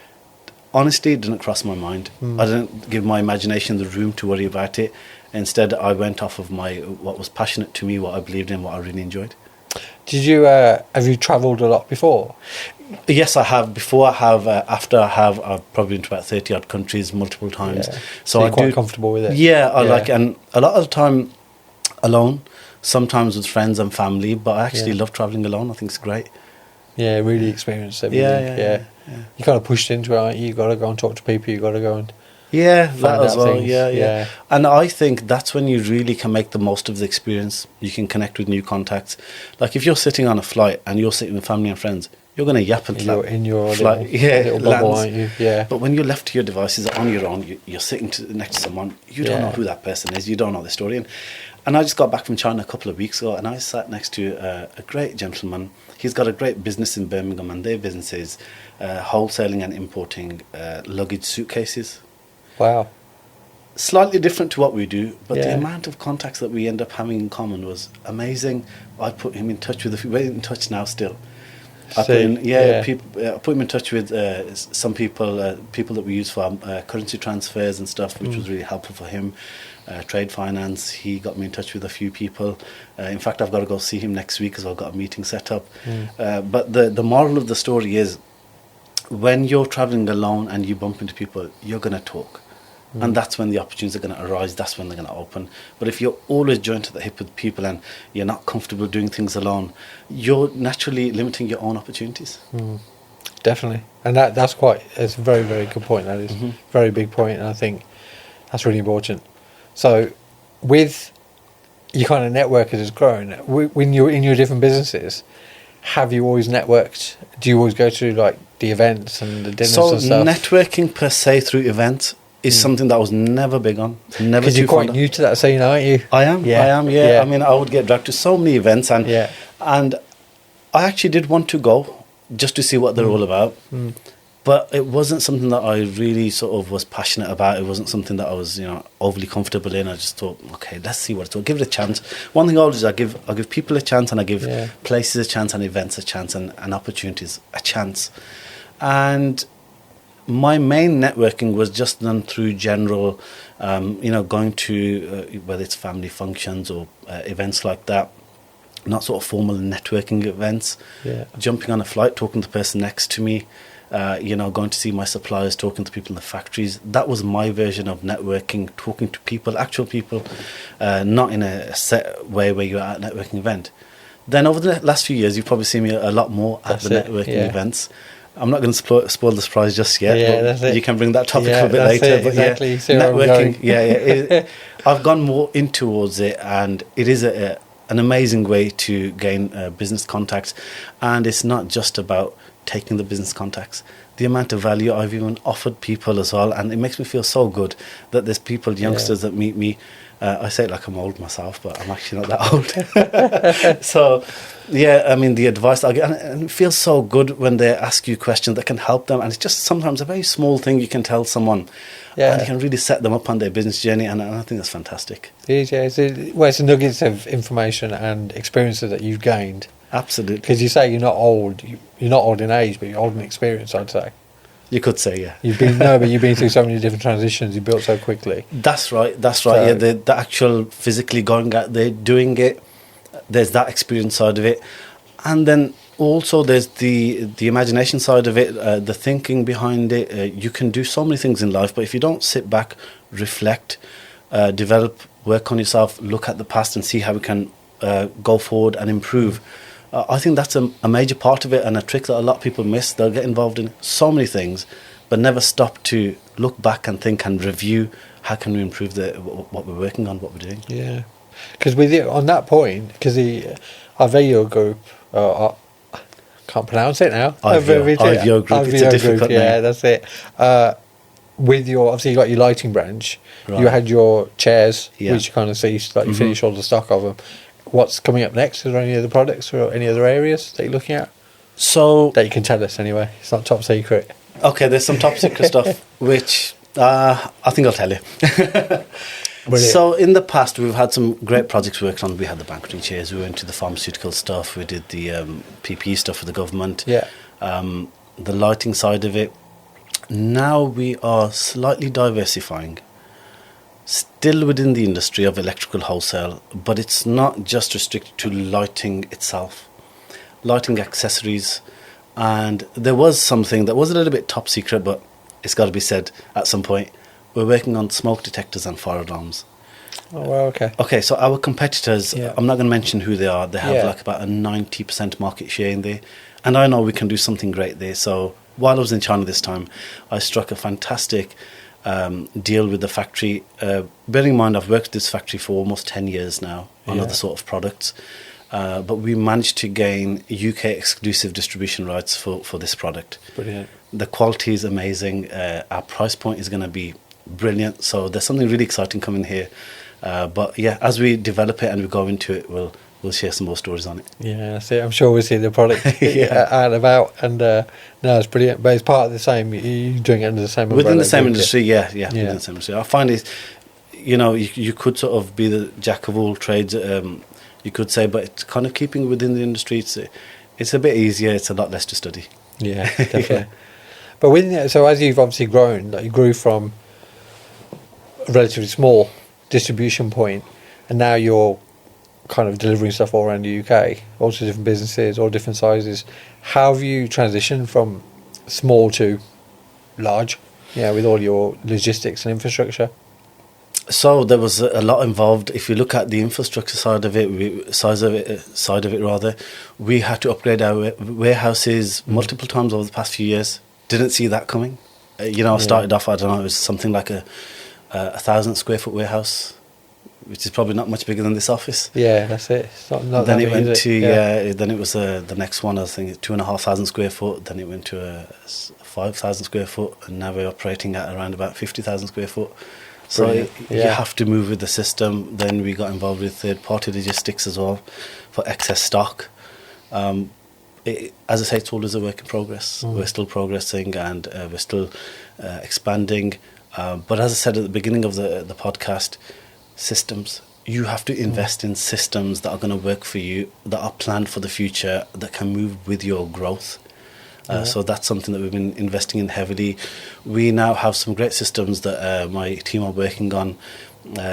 honestly, it didn't cross my mind. I didn't give my imagination the room to worry about it. Instead, I went off of what was passionate to me, what I believed in, what I really enjoyed. Did you have you travelled a lot before? Yes, I have. Before I have, after I have, I've probably been to about 30 odd countries multiple times. Yeah. So you're I quite comfortable with it. Yeah, I like it. And a lot of the time alone, sometimes with friends and family, but I actually love travelling alone. I think it's great. Yeah, really experienced everything. Yeah. You kind of pushed into it, aren't you? You got to go and talk to people. You got to go and that as well. things. Yeah. And I think that's when you really can make the most of the experience. You can connect with new contacts. Like if you're sitting on a flight and you're sitting with family and friends, you're going to yap and in your fly, little bubble, lands. aren't you? Yeah. But when you're left to your devices on your own, you're sitting next to someone, you don't know who that person is, you don't know the story. And I just got back from China a couple of weeks ago, and I sat next to a great gentleman. He's got a great business in Birmingham, and their business is wholesaling and importing luggage suitcases. Wow. Slightly different to what we do, but the amount of contacts that we end up having in common was amazing. I put him in touch with a few, we're in touch now still. I put him in touch with some people that we use for currency transfers and stuff, which was really helpful for him. Trade finance, he got me in touch with a few people. In fact, I've got to go see him next week because I've got a meeting set up. But the moral of the story is, when you're traveling alone and you bump into people, you're going to talk. And that's when the opportunities are going to arise, that's when they're going to open. But if you're always joined at the hip with people and you're not comfortable doing things alone, you're naturally limiting your own opportunities. Definitely. And that's it's a very, very good point. That is a very big point, and I think that's really important. So with your kind of network as it's grown, when you're in your different businesses, have you always networked? Do you always go to like the events and the dinners and stuff? So networking per se through events is something that I was never big on. Never. Because you're quite new to that scene, aren't you? I am. I mean, I would get dragged to so many events, and I actually did want to go just to see what they're all about. But it wasn't something that I really sort of was passionate about. It wasn't something that I was, overly comfortable in. I just thought, okay, let's see what it's all. Give it a chance. One thing I'll do is I give people a chance, and I give places a chance, and events a chance, and opportunities a chance. And my main networking was just done through general, going to whether it's family functions or events like that. Not sort of formal networking events. Jumping on a flight, talking to the person next to me. Going to see my suppliers, talking to people in the factories. That was my version of networking, talking to people, actual people, not in a set way where you're at a networking event. Then over the last few years, you've probably seen me a lot more at the networking events. I'm not going to spoil the surprise just yet. But you can bring that topic up a bit later. But exactly. Networking. I've gone more in towards it, and it is an amazing way to gain business contacts. And it's not just about taking the business contacts. The amount of value I've even offered people as well, and it makes me feel so good that there's people, youngsters that meet me. I say it like I'm old myself, but I'm actually not that old. So, I mean, the advice I get, and it feels so good when they ask you questions that can help them, and it's just sometimes a very small thing you can tell someone, and you can really set them up on their business journey, and I think that's fantastic. It is, it's nuggets of information and experiences that you've gained. Absolutely. Because you say you're not old in age, but you're old in experience, I'd say. You could say, yeah. You've been through so many different transitions. You built so quickly. That's right. So, the actual physically going out there doing it. There's that experience side of it, and then also there's the imagination side of it, the thinking behind it. You can do so many things in life, but if you don't sit back, reflect, develop, work on yourself, look at the past, and see how we can go forward and improve. I think that's a major part of it, and a trick that a lot of people miss. They'll get involved in so many things, but never stop to look back and think and review how can we improve what we're working on, what we're doing. Yeah, because on that point, because the IVEO Group, I can't pronounce it now. IVEO Group, it's a difficult name. Yeah, that's it. With obviously you got your lighting branch, right. You had your chairs, which you kind of ceased, like you finished all the stock of them. What's coming up next? Is there any other products or any other areas that you're looking at? So that you can tell us anyway. It's not top secret. Okay, there's some top secret stuff which I think I'll tell you. So in the past we've had some great projects worked on. We had the banqueting chairs. We went to the pharmaceutical stuff. We did the PPE stuff for the government. The lighting side of it. Now we are slightly diversifying. Still within the industry of electrical wholesale, but it's not just restricted to lighting itself. Lighting accessories, and there was something that was a little bit top secret, but it's got to be said at some point. We're working on smoke detectors and fire alarms. Oh, well, okay. Okay, so our competitors, I'm not going to mention who they are. They have like about a 90% market share in there, and I know we can do something great there. So while I was in China this time, I struck a fantastic deal with the factory. Bearing in mind, I've worked at this factory for almost 10 years now on other sort of products. but we managed to gain UK exclusive distribution rights for this product. Brilliant. The quality is amazing. Our price point is going to be brilliant. So there's something really exciting coming here. But yeah, as we develop it and we go into it, we'll share some more stories on it. Yeah, that's it. I'm sure we'll see the product Yeah. out and about. And no, it's brilliant. But it's part of the same. You're doing it under the same umbrella. Within the same don't you? industry, yeah, within the same industry. I find it, you could sort of be the jack of all trades, you could say, but it's kind of keeping within the industry. It's a bit easier. It's a lot less to study. Yeah, definitely. But so as you've obviously grown, like you grew from a relatively small distribution point, and now you're kind of delivering stuff all around the UK, all to different businesses, all different sizes. How have you transitioned from small to large? Yeah, with all your logistics and infrastructure. So there was a lot involved. If you look at the infrastructure side of it, we had to upgrade our warehouses multiple times over the past few years. Didn't see that coming. I started off, I don't know, it was something like a 1,000 square foot warehouse, which is probably not much bigger than this office. Yeah, that's it. It's not then that it big, went is to it? then it was the next one. I think 2,500 square foot. Then it went to a 5,000 square foot, and now we're operating at around about 50,000 square foot. So you have to move with the system. Then we got involved with third-party logistics as well for excess stock. As I say, it's always a work in progress. We're still progressing and we're still expanding. But as I said at the beginning of the podcast, systems. You have to invest in systems that are going to work for you, that are planned for the future, that can move with your growth. So that's something that we've been investing in heavily. We now have some great systems that my team are working on,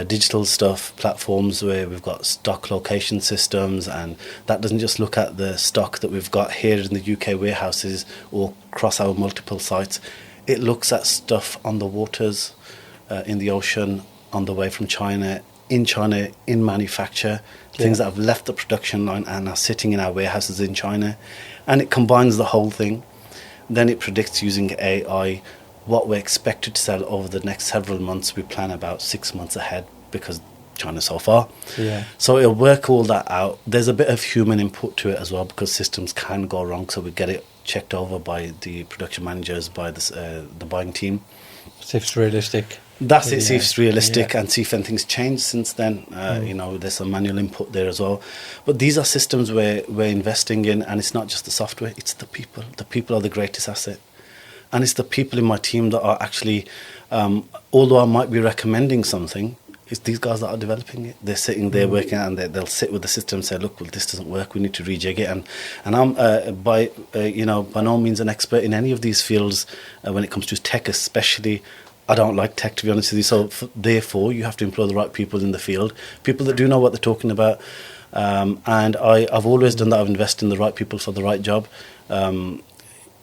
digital stuff, platforms where we've got stock location systems, and that doesn't just look at the stock that we've got here in the UK warehouses or across our multiple sites. It looks at stuff on the waters, in the ocean, on the way from China, in manufacture, things that have left the production line and are sitting in our warehouses in China. And it combines the whole thing. Then it predicts using AI what we're expected to sell over the next several months. We plan about 6 months ahead because China's so far. Yeah. So it'll work all that out. There's a bit of human input to it as well because systems can go wrong. So we get it checked over by the production managers, by the buying team. See if it's realistic. That's it, see if it's realistic and see if anything's changed since then. There's some manual input there as well. But these are systems we're investing in, and it's not just the software, it's the people. The people are the greatest asset. And it's the people in my team that are actually, although I might be recommending something, it's these guys that are developing it. They're sitting there working, and they'll sit with the system and say, look, well, this doesn't work, we need to rejig it. And I'm by no means an expert in any of these fields when it comes to tech especially. I don't like tech, to be honest with you. So therefore, you have to employ the right people in the field, people that do know what they're talking about. And I've always done that. I've invested in the right people for the right job. An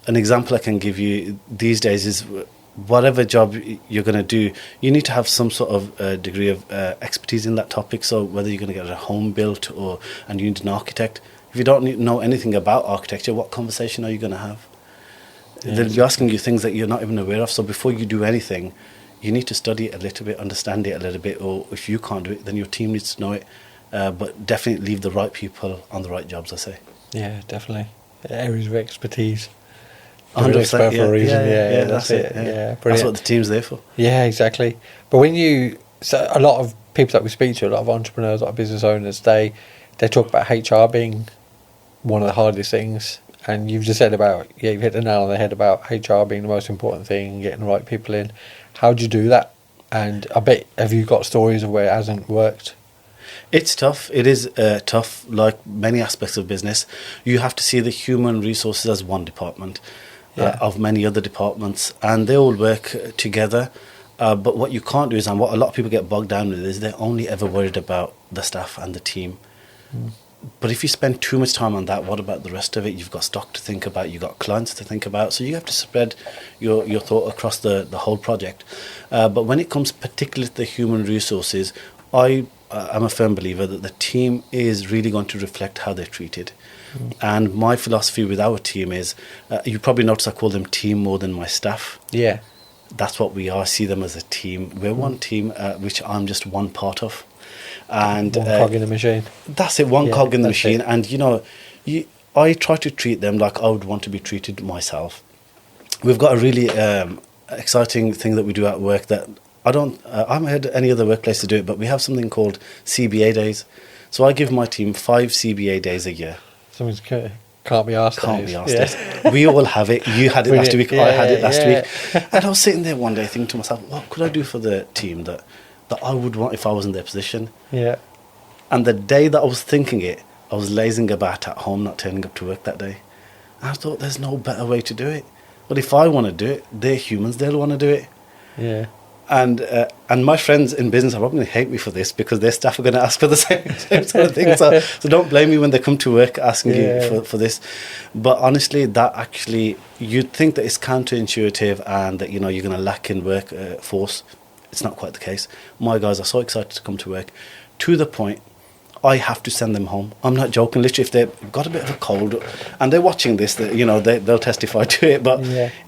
example I can give you these days is whatever job you're going to do, you need to have some sort of degree of expertise in that topic. So whether you're going to get a home built and you need an architect, if you don't know anything about architecture, what conversation are you going to have? They're asking you things that you're not even aware of. So before you do anything, you need to study it a little bit, understand it a little bit, or if you can't do it, then your team needs to know it. But definitely leave the right people on the right jobs, I say. Yeah, definitely. Areas of expertise. 100%, for a reason. Yeah, that's it. Yeah, that's what the team's there for. Yeah, exactly. But so a lot of people that we speak to, a lot of entrepreneurs, a lot of business owners, they talk about HR being one of the hardest things. And you've just said you've hit the nail on the head about HR being the most important thing, getting the right people in. How do you do that? And I bet, have you got stories of where it hasn't worked? It's tough. It is tough, like many aspects of business. You have to see the human resources as one department of many other departments, and they all work together. But what you can't do is, and what a lot of people get bogged down with, is they're only ever worried about the staff and the team. But if you spend too much time on that, what about the rest of it? You've got stock to think about, you've got clients to think about. So you have to spread your thought across the whole project. But when it comes particularly to the human resources, I'm a firm believer that the team is really going to reflect how they're treated. And my philosophy with our team is, you probably notice I call them team more than my staff. Yeah. That's what we are. I see them as a team. We're one team, which I'm just one part of. And one cog in the machine. That's it, one cog in the machine. It. And, you know, I try to treat them like I would want to be treated myself. We've got a really exciting thing that we do at work that I haven't heard any other workplace to do it, but we have something called CBA days. So I give my team 5 CBA days a year. Something's can't be asked. Can't be asked. We all have it. You had it last week. I had it last week. And I was sitting there one day thinking to myself, what could I do for the team that I would want if I was in their position? Yeah. And the day that I was thinking it, I was lazing about at home, not turning up to work that day. And I thought, there's no better way to do it. But if I want to do it, they're humans. They'll want to do it. Yeah. And my friends in business are probably going to hate me for this because their staff are going to ask for the same sort of thing. So don't blame me when they come to work asking you for this. But honestly, that actually, you'd think that it's counterintuitive and that, you know, you're going to lack in work force. It's not quite the case. My guys are so excited to come to work, to the point I have to send them home. I'm not joking. Literally, if they've got a bit of a cold and they're watching this, you know, they'll testify to it, but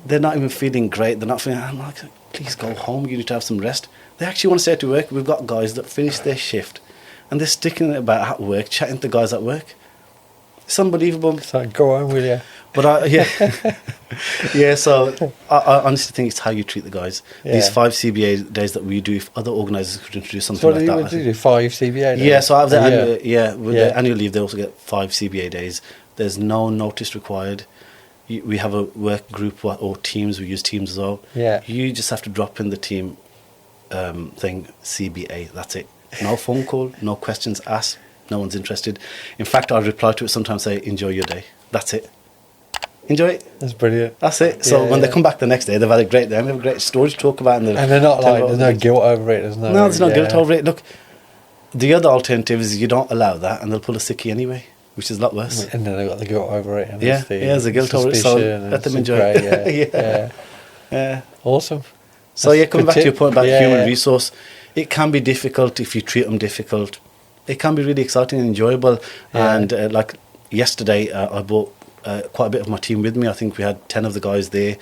they're not even feeling great. They're not feeling, I'm like, please go home. You need to have some rest. They actually want to stay to work. We've got guys that finish their shift and they're sticking it about at work, chatting to the guys at work. It's unbelievable. So go on, will you? But so I honestly think it's how you treat the guys. These 5 CBA days that we do, if other organisers could introduce something like that. So do you 5 CBA days? Yeah, so out of the the annual leave, they also get 5 CBA days. There's no notice required. We have a work group or teams. We use teams as well. Yeah. You just have to drop in the team thing, CBA. That's it. No phone call, no questions asked. No one's interested. In fact, I reply to it sometimes, say, enjoy your day. That's it. Enjoy it. That's brilliant. That's it. So when they come back the next day, they've had a great day. They have a great story to talk about. And they're not like, there's no guilt over it. There's no guilt over it. Look, the other alternative is you don't allow that and they'll pull a sickie anyway, which is a lot worse. And then they've got the guilt over it. And there's the guilt over it. So let them enjoy it. Yeah. Awesome. So coming back to your point about human resource, it can be difficult if you treat them difficult. It can be really exciting and enjoyable. And like yesterday, I brought quite a bit of my team with me. I think we had 10 of the guys there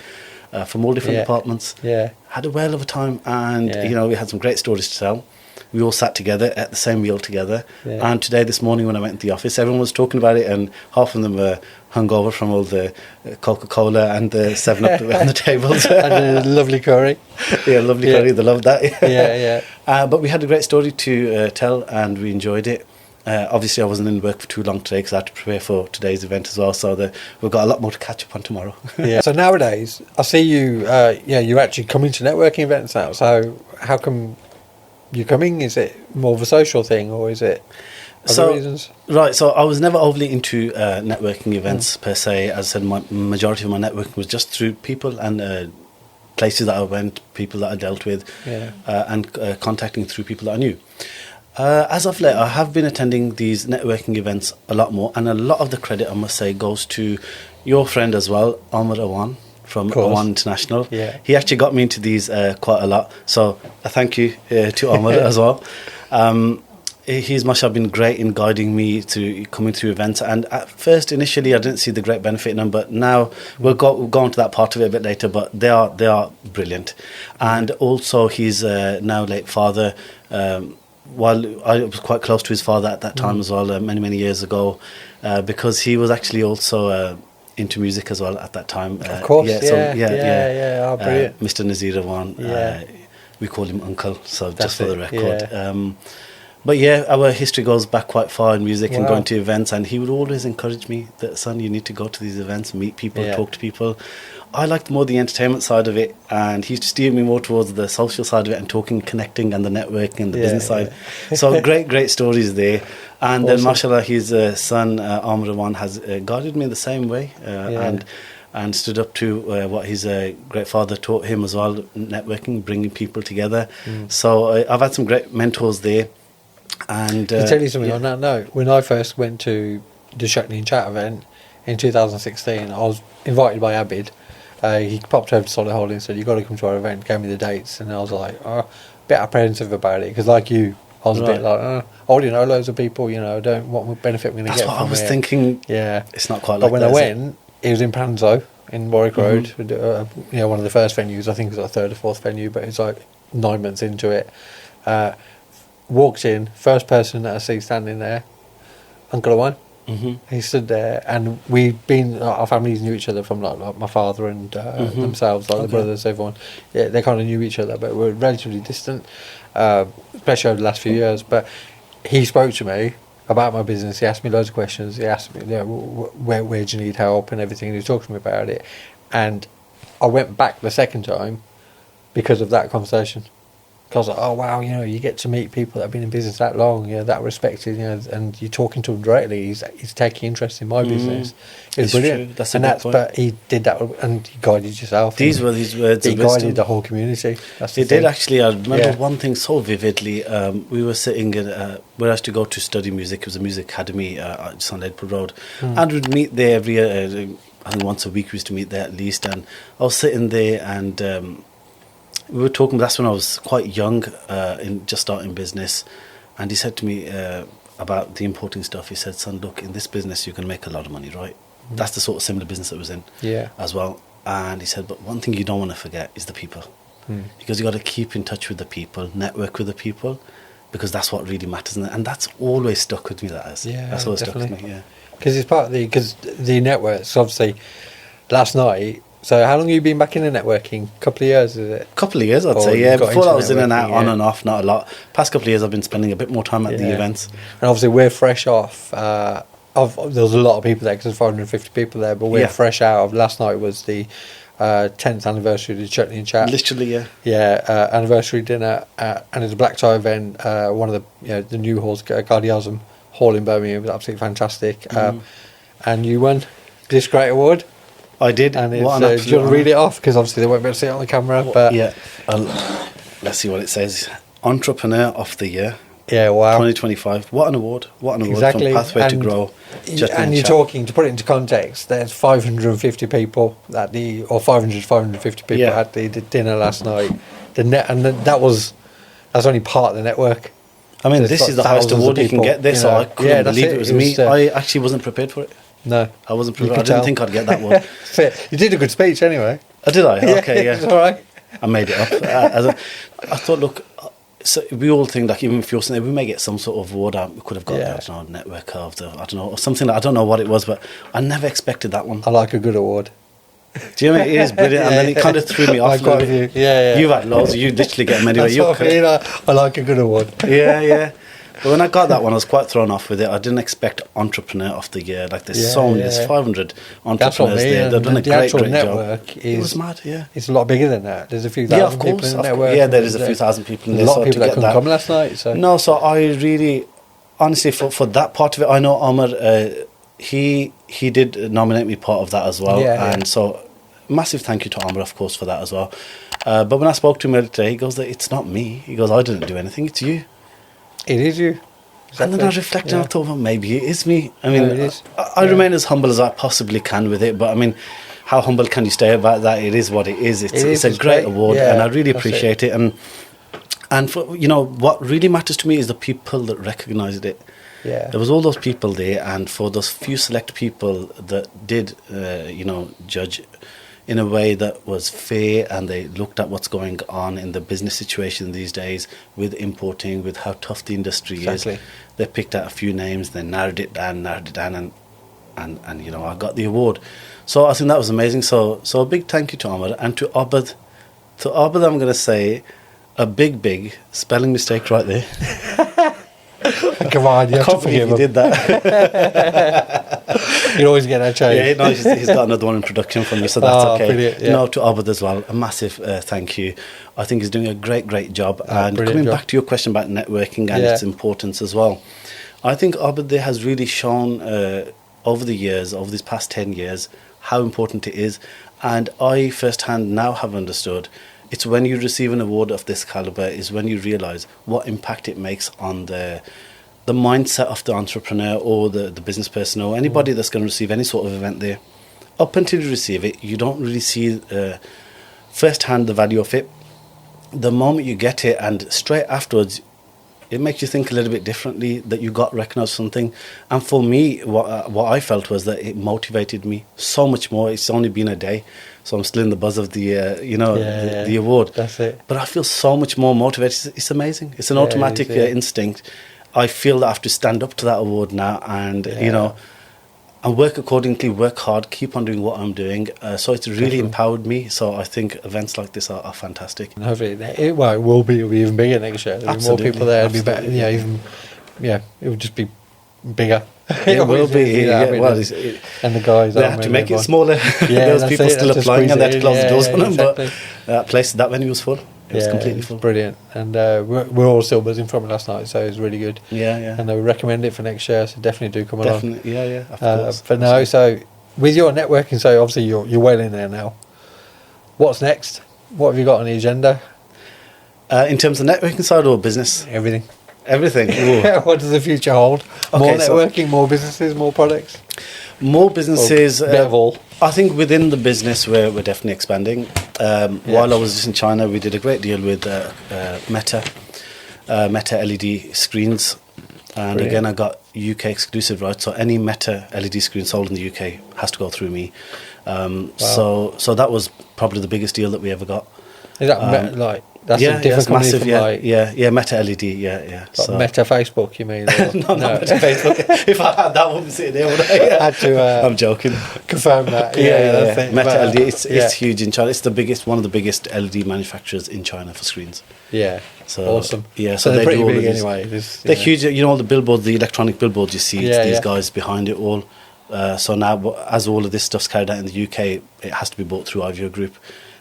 from all different departments. Had a whale of a time, and you know, we had some great stories to tell. We all sat together at the same meal together. And today, this morning, when I went into the office, everyone was talking about it, and half of them were hungover from all the Coca-Cola and the 7-Up on the tables. And a lovely curry. Lovely curry. They loved that. But we had a great story to tell, and we enjoyed it. Obviously, I wasn't in work for too long today because I had to prepare for today's event as well. So we've got a lot more to catch up on tomorrow. So nowadays, I see you. You actually come into networking events now. So how come you're coming? Is it more of a social thing, or is it other reasons? Right. So I was never overly into networking events per se. As I said, my majority of my networking was just through people and places that I went, people that I dealt with, and contacting through people that I knew. As of late, I have been attending these networking events a lot more, and a lot of the credit, I must say, goes to your friend as well, Amar Awan from Awan International. He actually got me into these quite a lot, so a thank you to Amar as well. He's mashallah been great in guiding me to coming through events, and at first initially I didn't see the great benefit in them, but now we'll go on to that part of it a bit later, but they are brilliant. And also he's now late father. While I was quite close to his father at that time as well, many years ago, because he was actually also into music as well at that time. Of course, Oh, brilliant. Mr. Nazir Awan, we call him Uncle, so That's just for the record. But our history goes back quite far in music and going to events, and he would always encourage me that, son, you need to go to these events, meet people, talk to people. I liked more the entertainment side of it, and he used to steer me more towards the social side of it and talking, connecting, and the networking and the business side. So great stories there. And then, mashallah, his son, Amr Awan, has guided me in the same way and stood up to what his great father taught him as well, networking, bringing people together. So I've had some great mentors there. And to tell you something on that note, when I first went to the Shackney and Chat event in 2016, I was invited by Abid. He popped over to Solihull and said, "You've got to come to our event," gave me the dates, and I was like, a bit apprehensive about it, because like you, I was a bit like, I already know loads of people, you know, what benefit we're going to get from it. That's what I was thinking. Yeah. It's not quite but like that. But when I went, it was in Panzo, in Warwick Road, one of the first venues. I think it was our third or fourth venue, but it's like 9 months into it. walked in, first person that I see standing there, Uncle Owen. Mm-hmm. He stood there, and our families knew each other from like my father and themselves, like the brothers, everyone. Yeah, they kind of knew each other, but we're relatively distant, especially over the last few years. But he spoke to me about my business. He asked me loads of questions. He asked me, where do you need help and everything. And he was talking to me about it, and I went back the second time because of that conversation. Because I was like, oh wow, you get to meet people that have been in business that long, that respected, and you're talking to him directly. He's taking interest in my business. It's brilliant. True. That's a good point. But he did that, and he guided yourself. These were his words He of wisdom. guided the whole community. He did actually. I remember one thing so vividly. We were sitting in we used to go to study music. It was a music academy just on Leadpool Road, and we'd meet there every year. I think once a week we used to meet there at least. And I was sitting there, and we were talking. That's when I was quite young, in just starting business, and he said to me about the importing stuff. He said, "Son, look, in this business you can make a lot of money, right?" That's the sort of similar business that was in, as well. And he said, "But one thing you don't want to forget is the people, because you got to keep in touch with the people, network with the people, because that's what really matters." And that's always stuck with me. That's always definitely. stuck with me. Yeah, because it's part of the networks. Obviously, last night. So how long have you been back in the networking? Couple of years, is it? Couple of years, I'd say. Yeah, before I was in and out, on and off, not a lot. Past couple of years, I've been spending a bit more time at the events. And obviously, we're fresh off. There was a lot of people there because there's 550 people there, but we're fresh out of. Last night was the 10th anniversary of the Chutney and Chat. Literally, yeah. Yeah, anniversary dinner, and it's a black tie event. One of the new halls, Guardiasm Hall in Birmingham, was absolutely fantastic. And you won this great award. I did. And it's, do you want to read it off? Because obviously they won't be able to see it on the camera. But yeah, let's see what it says. Entrepreneur of the Year. Yeah, wow. 2025. What an award. What an award. Exactly. From Pathway to Grow. And you're talking, to put it into context, there's 550 people at 550 people at the dinner last night. That's only part of the network. I mean, this is the highest award you can get this, so I couldn't believe it was me. I actually wasn't prepared for it. No. I wasn't prepared. I didn't think I'd get that one. You did a good speech anyway. Oh, did I? Okay, yeah. It's all right. I made it up. I thought, look, so we all think like even if you're sitting there, we may get some sort of award. We could have got I don't know, network of the, I don't know, or something. I don't know what it was, but I never expected that one. I like a good award. Do you know what I mean? It is brilliant, and then it kind of threw me off. Quite a few. Yeah. You've had loads. You literally get them anyway. I like a good award. Yeah. But when I got that one, I was quite thrown off with it. I didn't expect Entrepreneur of the Year. Like there's there's 500 entrepreneurs there. They've done a great network job. It was mad, yeah. It's a lot bigger than that. There's a few thousand people in the network. Yeah, there is a few thousand people in there. A lot of people that couldn't come last night. So. No, so I really, honestly, for that part of it, I know Omar, he did nominate me part of that as well. And so massive thank you to Omar, of course, for that as well. But when I spoke to him earlier today, he goes, it's not me. He goes, I didn't do anything. It's you. It is you. Exactly. And then I reflected and I thought, well, maybe it is me. I mean, I remain as humble as I possibly can with it, but I mean, how humble can you stay about that? It is what it is. It's a great award, and I really appreciate it. And for what really matters to me is the people that recognised it. Yeah. There was all those people there, and for those few select people that did, judge in a way that was fair, and they looked at what's going on in the business situation these days with importing, with how tough the industry is. They picked out a few names, they narrowed it down, and I got the award. So I think that was amazing. So a big thank you to Omar and to Abid. To Abid, I'm going to say a big spelling mistake right there. Come on, you have to forgive him. You did that. You always get that change. Yeah, no, he's got another one in production for me, so that's okay. Brilliant, yeah. To Abid as well, a massive thank you. I think he's doing a great job. And coming back to your question about networking and its importance as well, I think Abid there has really shown over the years, over these past 10 years, how important it is. And I firsthand now have understood it's when you receive an award of this caliber is when you realise what impact it makes on the mindset of the entrepreneur or the business person or anybody that's going to receive any sort of event there. Up until you receive it, you don't really see firsthand the value of it. The moment you get it and straight afterwards, It makes you think a little bit differently that you got recognised for something. And for me, what I felt was that it motivated me so much more. It's only been a day, so I'm still in the buzz of the the award. That's it. But I feel so much more motivated. It's amazing. It's an automatic instinct. I feel that I have to stand up to that award now, and and work accordingly, work hard, keep on doing what I'm doing. So it's really empowered me. So I think events like this are fantastic. And hopefully, it will be even bigger next year. There'll be more people there. It'll be better. It will just be bigger. It will be. And the guys. They have to make it smaller. There was people still applying, and they had to close the doors on them. But that venue was full. It was completely full. Brilliant. And we're all still buzzing from it last night, so it was really good. Yeah. And I would recommend it for next year, so definitely do come along. Definitely, of course. But no, so with your networking, so obviously you're well in there now. What's next? What have you got on the agenda? In terms of networking side or business? Everything. What does the future hold? More networking, more businesses, more products? More businesses. Bit of all. I think within the business we're definitely expanding. While I was just in China, we did a great deal with Meta LED screens. And Brilliant. again, I got UK exclusive rights. So any Meta LED screen sold in the UK has to go through me. Wow. So that was probably the biggest deal that we ever got. Is that that's a different company massive, from Meta LED, yeah. So Meta Facebook, you mean? No, not Meta Facebook. If I had that, I wouldn't sit there, would I? Had to. I'm joking. Confirm that. That's it. Meta LED, it's huge in China. It's one of the biggest LED manufacturers in China for screens. Yeah. So awesome. Yeah, so they're pretty big anyway. They're huge. You know, all the billboards, the electronic billboards you see, it's these guys behind it all. So now, as all of this stuff's carried out in the UK, it has to be bought through IVEO Group.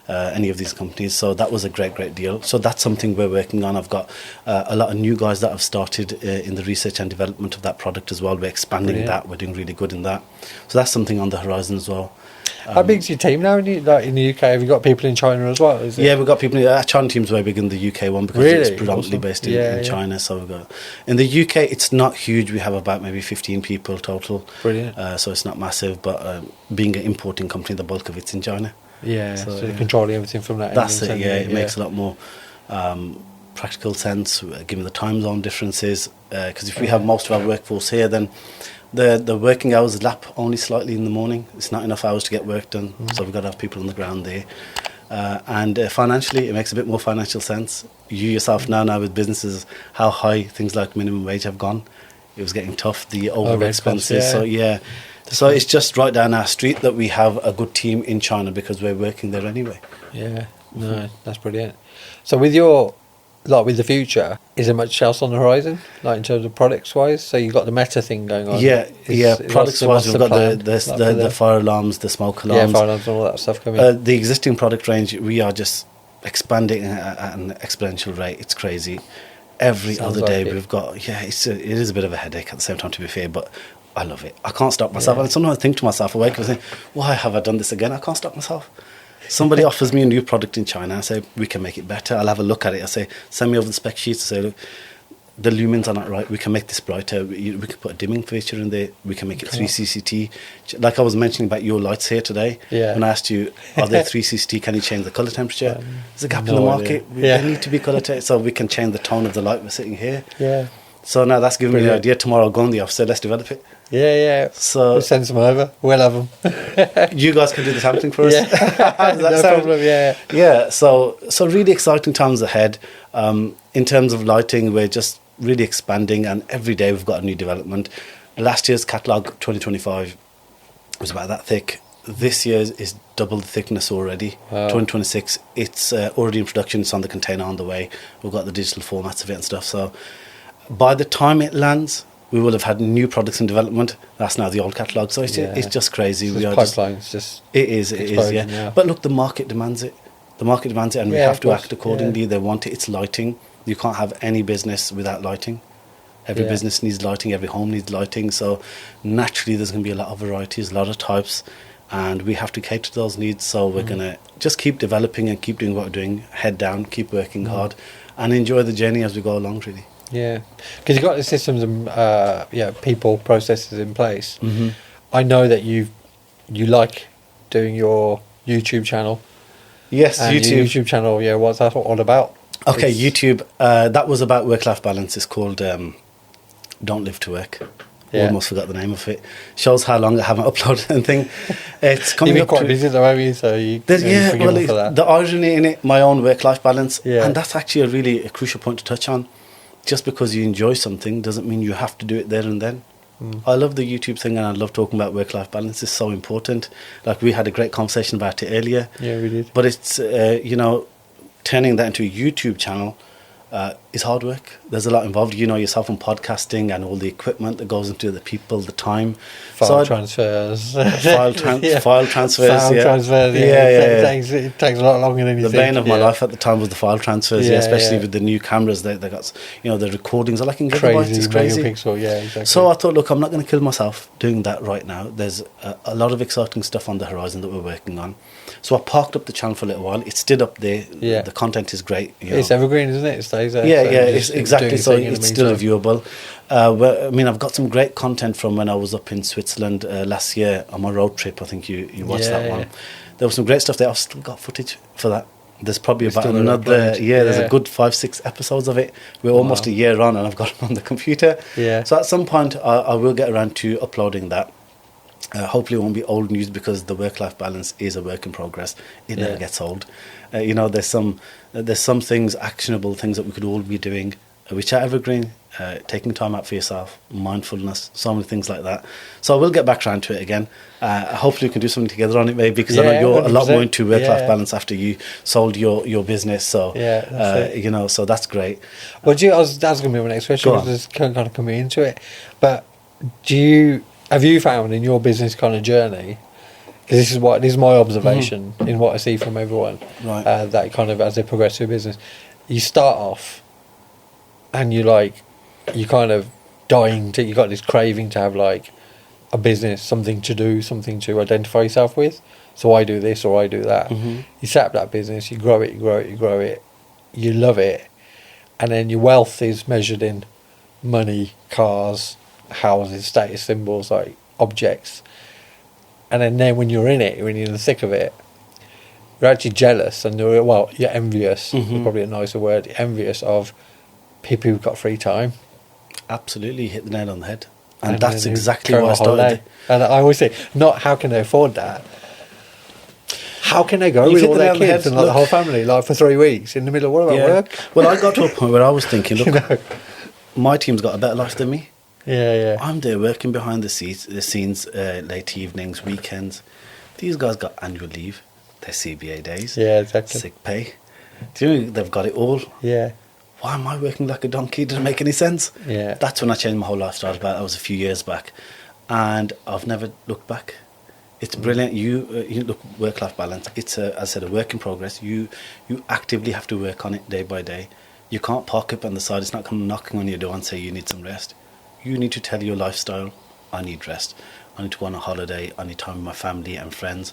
Any of these companies, so that was a great deal. So that's something we're working on. I've got a lot of new guys that have started in the research and development of that product as well. We're expanding that. We're doing really good in that. So that's something on the horizon as well. How big's your team now in the UK? Have you got people in China as well? Yeah, we've got people. Our China team's very big in the UK one because it's predominantly based in China. So we've got in the UK, it's not huge. We have about maybe 15 people total. Brilliant. So it's not massive, but being an importing company, the bulk of it's in China. Yeah, so you're controlling everything from that. That's it. Yeah, it makes a lot more practical sense, given the time zone differences. Because if we have most of our workforce here, then the working hours lap only slightly in the morning. It's not enough hours to get work done, so we've got to have people on the ground there. And financially, it makes a bit more financial sense. You yourself now with businesses, how high things like minimum wage have gone. It was getting tough, the overhead expenses. So it's just right down our street that we have a good team in China because we're working there anyway. Yeah, no, that's brilliant. So with with the future, is there much else on the horizon, like in terms of products wise? So you've got the Meta thing going on. Products wise, we've got the fire alarms, the smoke alarms. Yeah, fire alarms and all that stuff coming. The existing product range, we are just expanding at an exponential rate. It's crazy. Every other day we've got, it is a bit of a headache at the same time, to be fair, but I love it. I can't stop myself. And sometimes I think to myself, awake, I say, why have I done this again? I can't stop myself. Somebody offers me a new product in China. I say, we can make it better. I'll have a look at it. I say, send me over the spec sheets. I say, look, the lumens are not right. We can make this brighter. We can put a dimming feature in there. We can make it 3CCT. Like I was mentioning about your lights here today. Yeah. When I asked you, are they 3CCT? Can you change the color temperature? There's a gap in the market. They need to be color so we can change the tone of the light we're sitting here. Yeah. So now that's giving me the idea. Tomorrow I'll go in the office. So let's develop it. Yeah. So we'll send some over. We'll have them. You guys can do the sampling for us. No problem. Yeah. So really exciting times ahead. In terms of lighting, we're just really expanding, and every day we've got a new development. Last year's catalogue 2025 was about that thick. This year's is double the thickness already. Wow. 2026, it's already in production. It's on the container on the way. We've got the digital formats of it and stuff. So by the time it lands, we will have had new products in development. That's now the old catalogue. So it's just crazy. So it is, yeah. But look, the market demands it. And we have to act accordingly. They want it. It's lighting. You can't have any business without lighting. Every business needs lighting. Every home needs lighting. So naturally, there's going to be a lot of varieties, a lot of types, and we have to cater to those needs. So we're going to just keep developing and keep doing what we're doing. Head down, keep working hard, and enjoy the journey as we go along. Really. Yeah, because you've got the systems and people, processes in place. Mm-hmm. I know that you like doing your YouTube channel. Yes, and YouTube. Your YouTube channel. Yeah, what's that all about? Okay, It's- YouTube. That was about work-life balance. It's called "Don't Live to Work." Yeah. Almost forgot the name of it. Shows how long I haven't uploaded anything. It's You've coming been up quite to busy though, haven't you? So you forgive me for that. the irony in it, my own work-life balance, Yeah. and that's actually a crucial point to touch on. Just because you enjoy something doesn't mean you have to do it there and then. I love the YouTube thing, and I love talking about work-life balance. It's so important. Like, we had a great conversation about it earlier. Yeah, we did. But it's turning that into a YouTube channel is hard work. There's a lot involved. You know yourself in podcasting and all the equipment that goes into the people, the time. File transfers. File transfers. File Yeah. transfers. It takes a lot longer than you The think. bane of my life at the time was the file transfers, Yeah, especially yeah. with the new cameras. They got, the recordings are like in gigabytes. It's crazy. Megapixel, yeah, exactly. So I thought, look, I'm not going to kill myself doing that right now. There's a lot of exciting stuff on the horizon that we're working on. So I parked up the channel for a little while. It's still up there. Yeah. The content is great. It's evergreen, isn't it? It stays there. Yeah, so yeah, just it's exactly. doing So something in the it's still meantime. viewable. I've got some great content from when I was up in Switzerland last year on my road trip. I think you watched Yeah, that one. yeah. There was some great stuff there. I've still got footage for that. There's probably It's about still another, uploaded. there's Yeah. a good 5-6 episodes of it. We're almost Wow. a year on and I've got them on the computer. Yeah. So at some point I will get around to uploading that. Hopefully it won't be old news, because the work-life balance is a work in progress. It never Yeah. gets old. There's some things, actionable things that we could all be doing, which are evergreen. Taking time out for yourself, mindfulness, so many things like that. So I will get back around to it again. Hopefully we can do something together on it, maybe, because I know Yeah, you're a lot 100%. more into work-life Yeah. balance after you sold your business. So Yeah, that's it. so that's great. Well, that's going to be my next question, Go on. because it's kind of coming into it. But have you found in your business kind of journey, because this is my observation in what I see from everyone, Right. that kind of as they progress through business, you start off and you kind of you got this craving to have like a business, something to do, something to identify yourself with. So I do this or I do that. You set up that business, you grow it, you love it, and then your wealth is measured in money, cars, houses, status symbols, like objects. And then when you're in it, when you're in the thick of it, you're actually jealous and you're envious. Is probably a nicer word. You're envious of people who've got free time. Absolutely, you hit the nail on the head. And then that's who exactly go why I on holiday. started. And I always say, not how can they afford that? How can they go You with hit all the nail their on the kids head. and like the Look. whole family, like for 3 weeks in the middle of what about work? Well, I got to a point where I was thinking, look, You know? my team's got a better life than me. Yeah. I'm there working behind the scenes, late evenings, weekends. These guys got annual leave, their CBA days, Yeah, exactly. sick pay. Do you know they've got it all? Yeah. Why am I working like a donkey? Doesn't make any sense. Yeah. That's when I changed my whole lifestyle. That was a few years back, and I've never looked back. It's brilliant. You look, work-life balance. It's as I said, a work in progress. You actively have to work on it day by day. You can't park up on the side. It's not coming knocking on your door and say you need some rest. You need to tell your lifestyle, I need rest. I need to go on a holiday. I need time with my family and friends.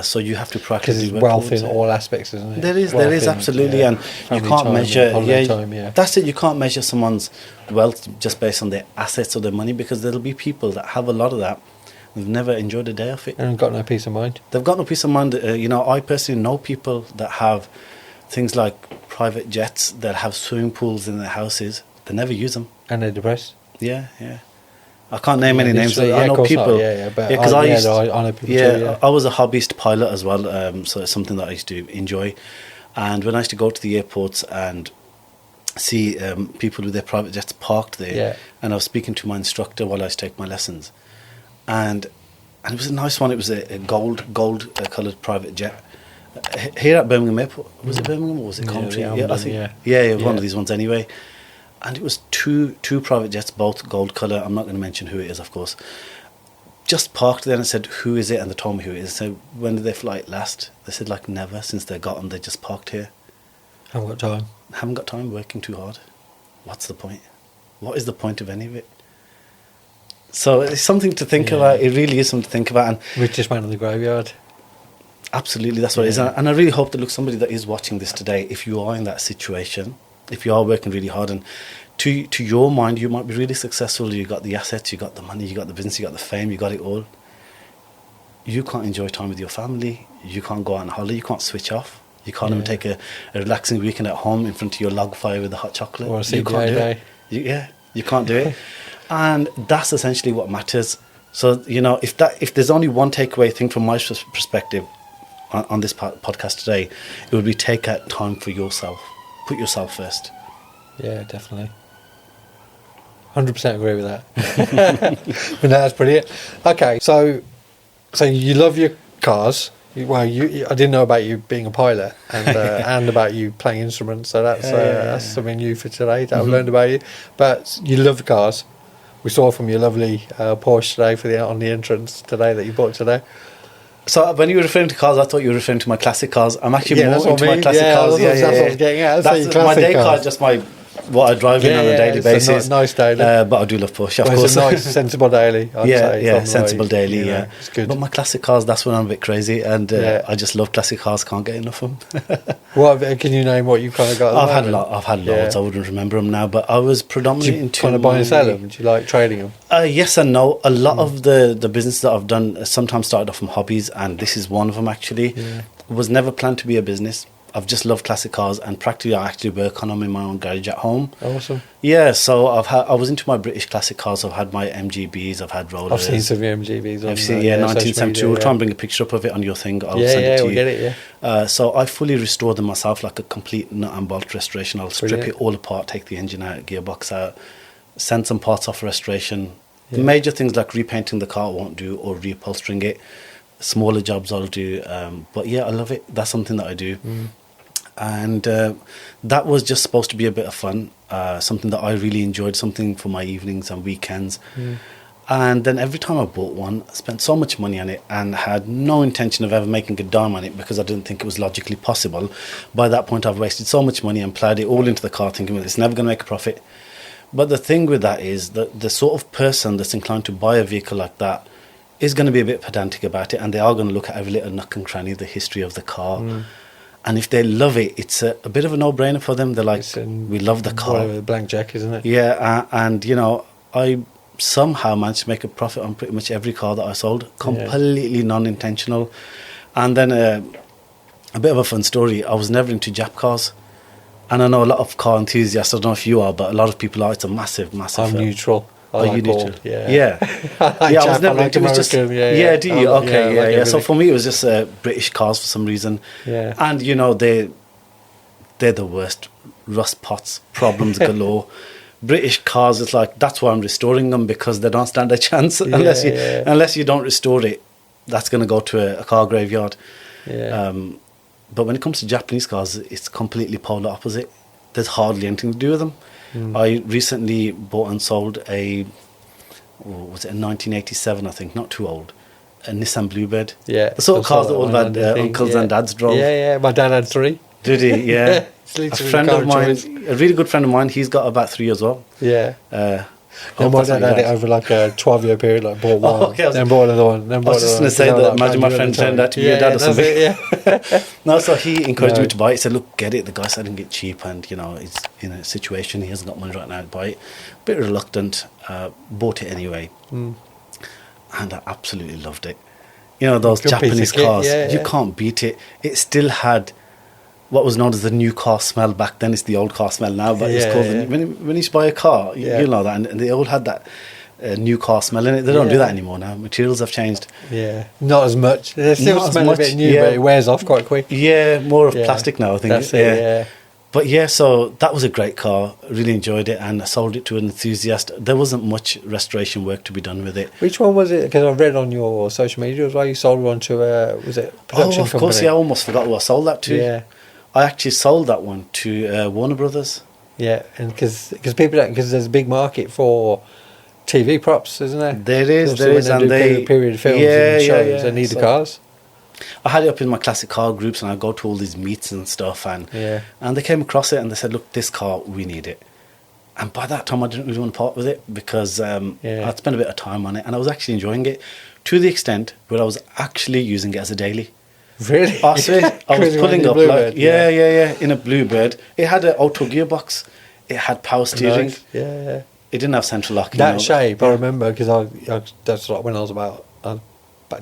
So you have to Because practically it's work wealth towards in it. all aspects, isn't it? There is Wealth in, absolutely, yeah, and you family can't time, measure. holiday time, yeah. That's it. You can't measure someone's wealth just based on their assets or their money, because there'll be people that have a lot of that. They've never enjoyed a day of it. And got no peace of mind. They've got no peace of mind. I personally know people that have things like private jets, that have swimming pools in their houses. They never use them. And they're depressed. Yeah. I can't name any names. literally, I of know course people. not, yeah, but because I used, know people too, yeah. I was a hobbyist pilot as well, so it's something that I used to enjoy. And when I used to go to the airports and see people with their private jets parked there, Yeah. and I was speaking to my instructor while I used to take my lessons, and it was a nice one. It was a gold coloured private jet. Here at Birmingham Airport, was it Birmingham or was it Yeah, Coventry? the I Amblin, think. yeah. It was one Yeah. of these ones anyway. And it was two private jets, both gold colour. I'm not going to mention who it is, of course. Just parked there and said, "Who is it?" And they told me who it is. So when did they flight last? They said like never since they got them. They just parked here. Haven't got time. Haven't got time, working too hard. What's the point? What is the point of any of it? So it's something to think Yeah. about. It really is something to think about. And Richest man in the graveyard. absolutely, that's what it is. Yeah. And I really hope that, look, somebody that is watching this today, if you are in that situation, if you are working really hard, and to your mind, you might be really successful, you got the assets, you got the money, you got the business, you got the fame, you got it all. You can't enjoy time with your family, you can't go out on holiday, you can't switch off. You can't even take a relaxing weekend at home in front of your log fire with a hot chocolate. Or a You can't do day. it. You can't do it. And that's essentially what matters. So, if there's only one takeaway thing from my perspective on this podcast today, it would be take out time for yourself. Put yourself first. Yeah, definitely. 100% agree with that. But no, that's brilliant. Okay, so you love your cars. I didn't know about you being a pilot and about you playing instruments. So that's something new for today that I've learned about you. But you love the cars. We saw from your lovely Porsche today on the entrance today that you bought today. So when you were referring to cars, I thought you were referring to my classic cars. I'm actually more into my classic cars. That's what I was getting at. That's my day car is just what I drive in on a daily basis. It's a nice daily. But I do love Porsche, of course. It's a nice, sensible daily. I'd say, sensible daily, yeah. It's good. But my classic cars, that's when I'm a bit crazy. And I just love classic cars, can't get enough of them. Can you name what you've kind of got? I've had loads. I wouldn't remember them now, but I was predominantly into... Do you want to buy and sell them? Do you like trading them? Yes and no. A lot of the business that I've done sometimes started off from hobbies, and this is one of them actually. It was never planned to be a business. I've just loved classic cars, and practically I actually work on them in my own garage at home. Awesome. Yeah, so I was into my British classic cars. I've had my MGBs, I've had rollers. I've seen some of your MGBs. I've seen 1972. We'll try and bring a picture up of it on your thing. I'll send it to you. We'll get it. So I fully restore them myself, like a complete nut and bolt restoration. I'll strip it all apart, take the engine out, gearbox out, send some parts off for restoration. The major things like repainting the car I won't do, or reupholstering it. Smaller jobs I'll do. But yeah, I love it. That's something that I do. And that was just supposed to be a bit of fun, something that I really enjoyed, something for my evenings and weekends. And then every time I bought one, I spent so much money on it and had no intention of ever making a dime on it because I didn't think it was logically possible. By that point, I've wasted so much money and plowed it all into the car thinking, well, it's never going to make a profit. But the thing with that is that the sort of person that's inclined to buy a vehicle like that is going to be a bit pedantic about it, and they are going to look at every little nook and cranny, the history of the car. And if they love it, it's a bit of a no-brainer for them. They're like, we love the car. The blank check, isn't it? Yeah, and I somehow managed to make a profit on pretty much every car that I sold, completely non-intentional. And then a bit of a fun story, I was never into Jap cars. And I know a lot of car enthusiasts, I don't know if you are, but a lot of people are. It's a massive... I'm neutral. Are you neutral? Yeah. I was never into it. Just, yeah, do you? Okay, yeah. So for me, it was just British cars for some reason. Yeah. And, they're the worst. Rust pots, problems galore. British cars, it's like, that's why I'm restoring them, because they don't stand a chance unless you don't restore it. That's going to go to a car graveyard. Yeah. But when it comes to Japanese cars, it's completely polar opposite. There's hardly anything to do with them. I recently bought and sold was it a 1987, I think, not too old, a Nissan Bluebird. Yeah. The sort of cars that all of our uncles and dads drove. Yeah. My dad had 3. Did he? Yeah. A friend of mine, a really good friend of mine, he's got about 3 as well. Yeah. My dad had it over like a 12-year period, like bought one, then bought another one, then bought another one. I was just going to say that, imagine my friend turned out to be your dad or something. No, so he encouraged me to buy it. He said, look, get it. The guy said I can get cheap, and, he's in a situation, he hasn't got money right now to buy it. A bit reluctant, bought it anyway. And I absolutely loved it. Those Japanese cars, you can't beat it. It still had what was known as the new car smell back then. It's the old car smell now, but it's called when you buy a car, you know that, and they all had that new car smell in it. They don't do that anymore now. Materials have changed. Yeah, not as much. They still smell a bit new, but it wears off quite quick. Yeah, more of plastic now, I think. That's it, yeah. But so that was a great car. Really enjoyed it, and I sold it to an enthusiast. There wasn't much restoration work to be done with it. Which one was it? Because I read on your social media as well, you sold one to was it a production company? Course, I almost forgot who I sold that to. Yeah. I actually sold that one to Warner Brothers. Yeah, and because there's a big market for TV props, isn't there? There is, and they period films and shows. They need the cars. I had it up in my classic car groups, and I go to all these meets and stuff, and they came across it and they said, "Look, this car, we need it." And by that time, I didn't really want to part with it because I'd spent a bit of time on it, and I was actually enjoying it to the extent where I was actually using it as a daily. Really? I swear, I was pulling up in a Bluebird. It had an auto gearbox. It had power steering. Nice. Yeah. It didn't have central locking. That shape, I remember, because that's like when I was about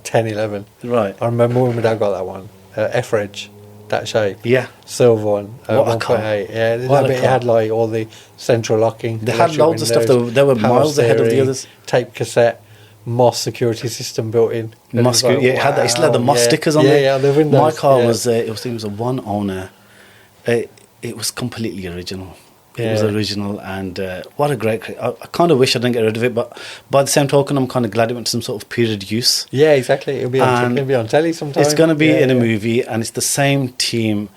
10, 11. Right. I remember when my dad got that one, F-Reg. that shape. Yeah. Silver one. What a 1.8. car. Yeah, What a but it car. had like all the central locking. They had electric loads of stuff. windows, They were power miles ahead of the steering, others. Tape cassette, Moss security system built in. And Moss, it was like, yeah, it had that. It still had the Moss yeah. stickers on yeah, there. Yeah, the windows. My car yeah. was it was a one owner. It was completely original. It was Yeah. original, and what a great. I kind of wish I didn't get rid of it, but by the same token, I'm kind of glad it went to some sort of period use. Yeah, exactly. It'll be on telly sometime. It's going to be Yeah, in a yeah. movie, and it's the same team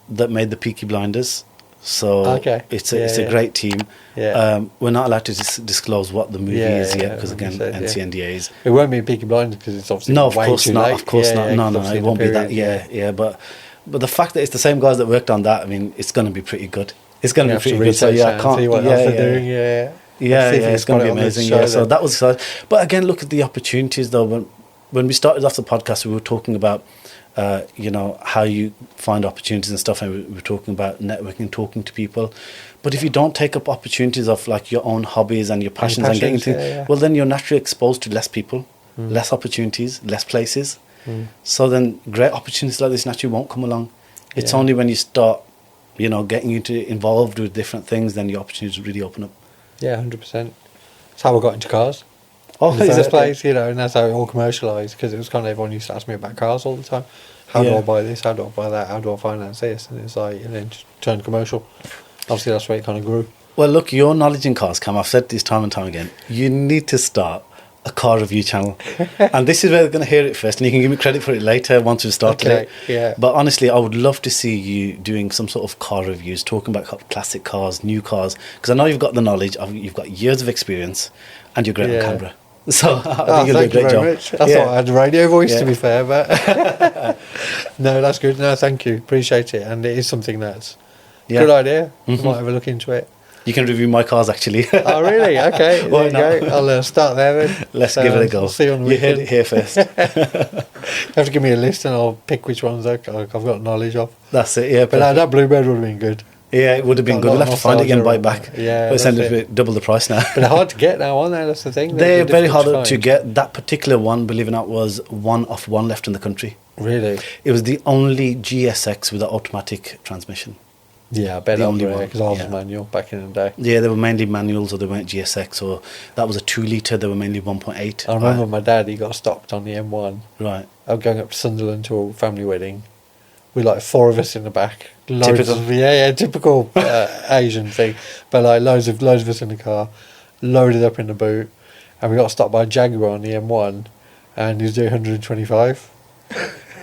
that made the Peaky Blinders. So Okay. it's Yeah, a yeah. great team. Yeah. We're not allowed to disclose what the movie is yet Yeah, because again, said, yeah. NCNDAs. It won't be Peaky Blinders because it's obviously No, of way course too not. late. Of course not. No, 'cause no, obviously it the won't be that. period, Yeah. But the fact that it's the same guys that worked on that, I mean, it's going to be pretty good. It's going You to have be to pretty good. So research yeah, that I and can't. see what yeah, else yeah, they're doing. Yeah, yeah, See if yeah, you it's can going to put be it on the amazing. show Yeah, so then. that was exciting. But again, look at the opportunities though. When we started off the podcast, we were talking about, how you find opportunities and stuff, and we were talking about networking, talking to people. But if you don't take up opportunities of like your own hobbies and your passions and getting passions, things, yeah. well, then you're naturally exposed to less people, less opportunities, less places. So then great opportunities like this naturally won't come along. It's Yeah. only when you start, getting involved with different things, then your opportunities really open up. Yeah, 100%. That's how I got into cars. Oh, In the is first that place, and that's how it all commercialised because it was kind of everyone used to ask me about cars all the time. How do Yeah. I buy this? How do I buy that? How do I finance this? And it's like, and then just turned commercial. Obviously, that's where it kind of grew. Well, look, your knowledge in cars, Cam, I've said this time and time again, you need to start a car review channel. And this is where they're going to hear it first, and you can give me credit for it later once we've started Okay, it. yeah. But honestly, I would love to see you doing some sort of car reviews, talking about classic cars, new cars, because I know you've got the knowledge, you've got years of experience, and you're great Yeah. on camera. So I think Oh, you'll do a thank you great very job. much. I thought I had a radio voice, Yeah. to be fair, but no, that's good. No, thank you. Appreciate it. And it is something that's Yeah. good idea. Mhm. Might have a look into it. You can review my cars, actually. Oh, really? Okay. Why There you go. I'll start there then. Let's give it a go. I'll see you on the You heard weekend. it here first. You have to give me a list and I'll pick which ones I've got knowledge of. That's it, yeah. But no, perfect. that Bluebird would have been good. Yeah, it would have been Got a good. lot We'll of have to find it again and buy it nostalgia back. on that. Yeah, But send that's it double the price now. But they're hard to get now, aren't they? That's the thing. They're very difficult hard to find. get. That particular one, believe it or not, was one of one left in the country. Really? It was the only GSX with an automatic transmission. Yeah, I bet The I'm only rare one, because I was yeah. manual back in the day. Yeah, they were mainly manuals, or they weren't GSX, or that was a 2 litre. They were mainly 1.8. I remember my dad, he got stopped on the M1. Right. I was going up to Sunderland to a family wedding with like 4 of us in the back. Loads Typical. typical Asian thing. But like loads of us in the car, loaded up in the boot, and we got stopped by a Jaguar on the M1, and he was doing 125.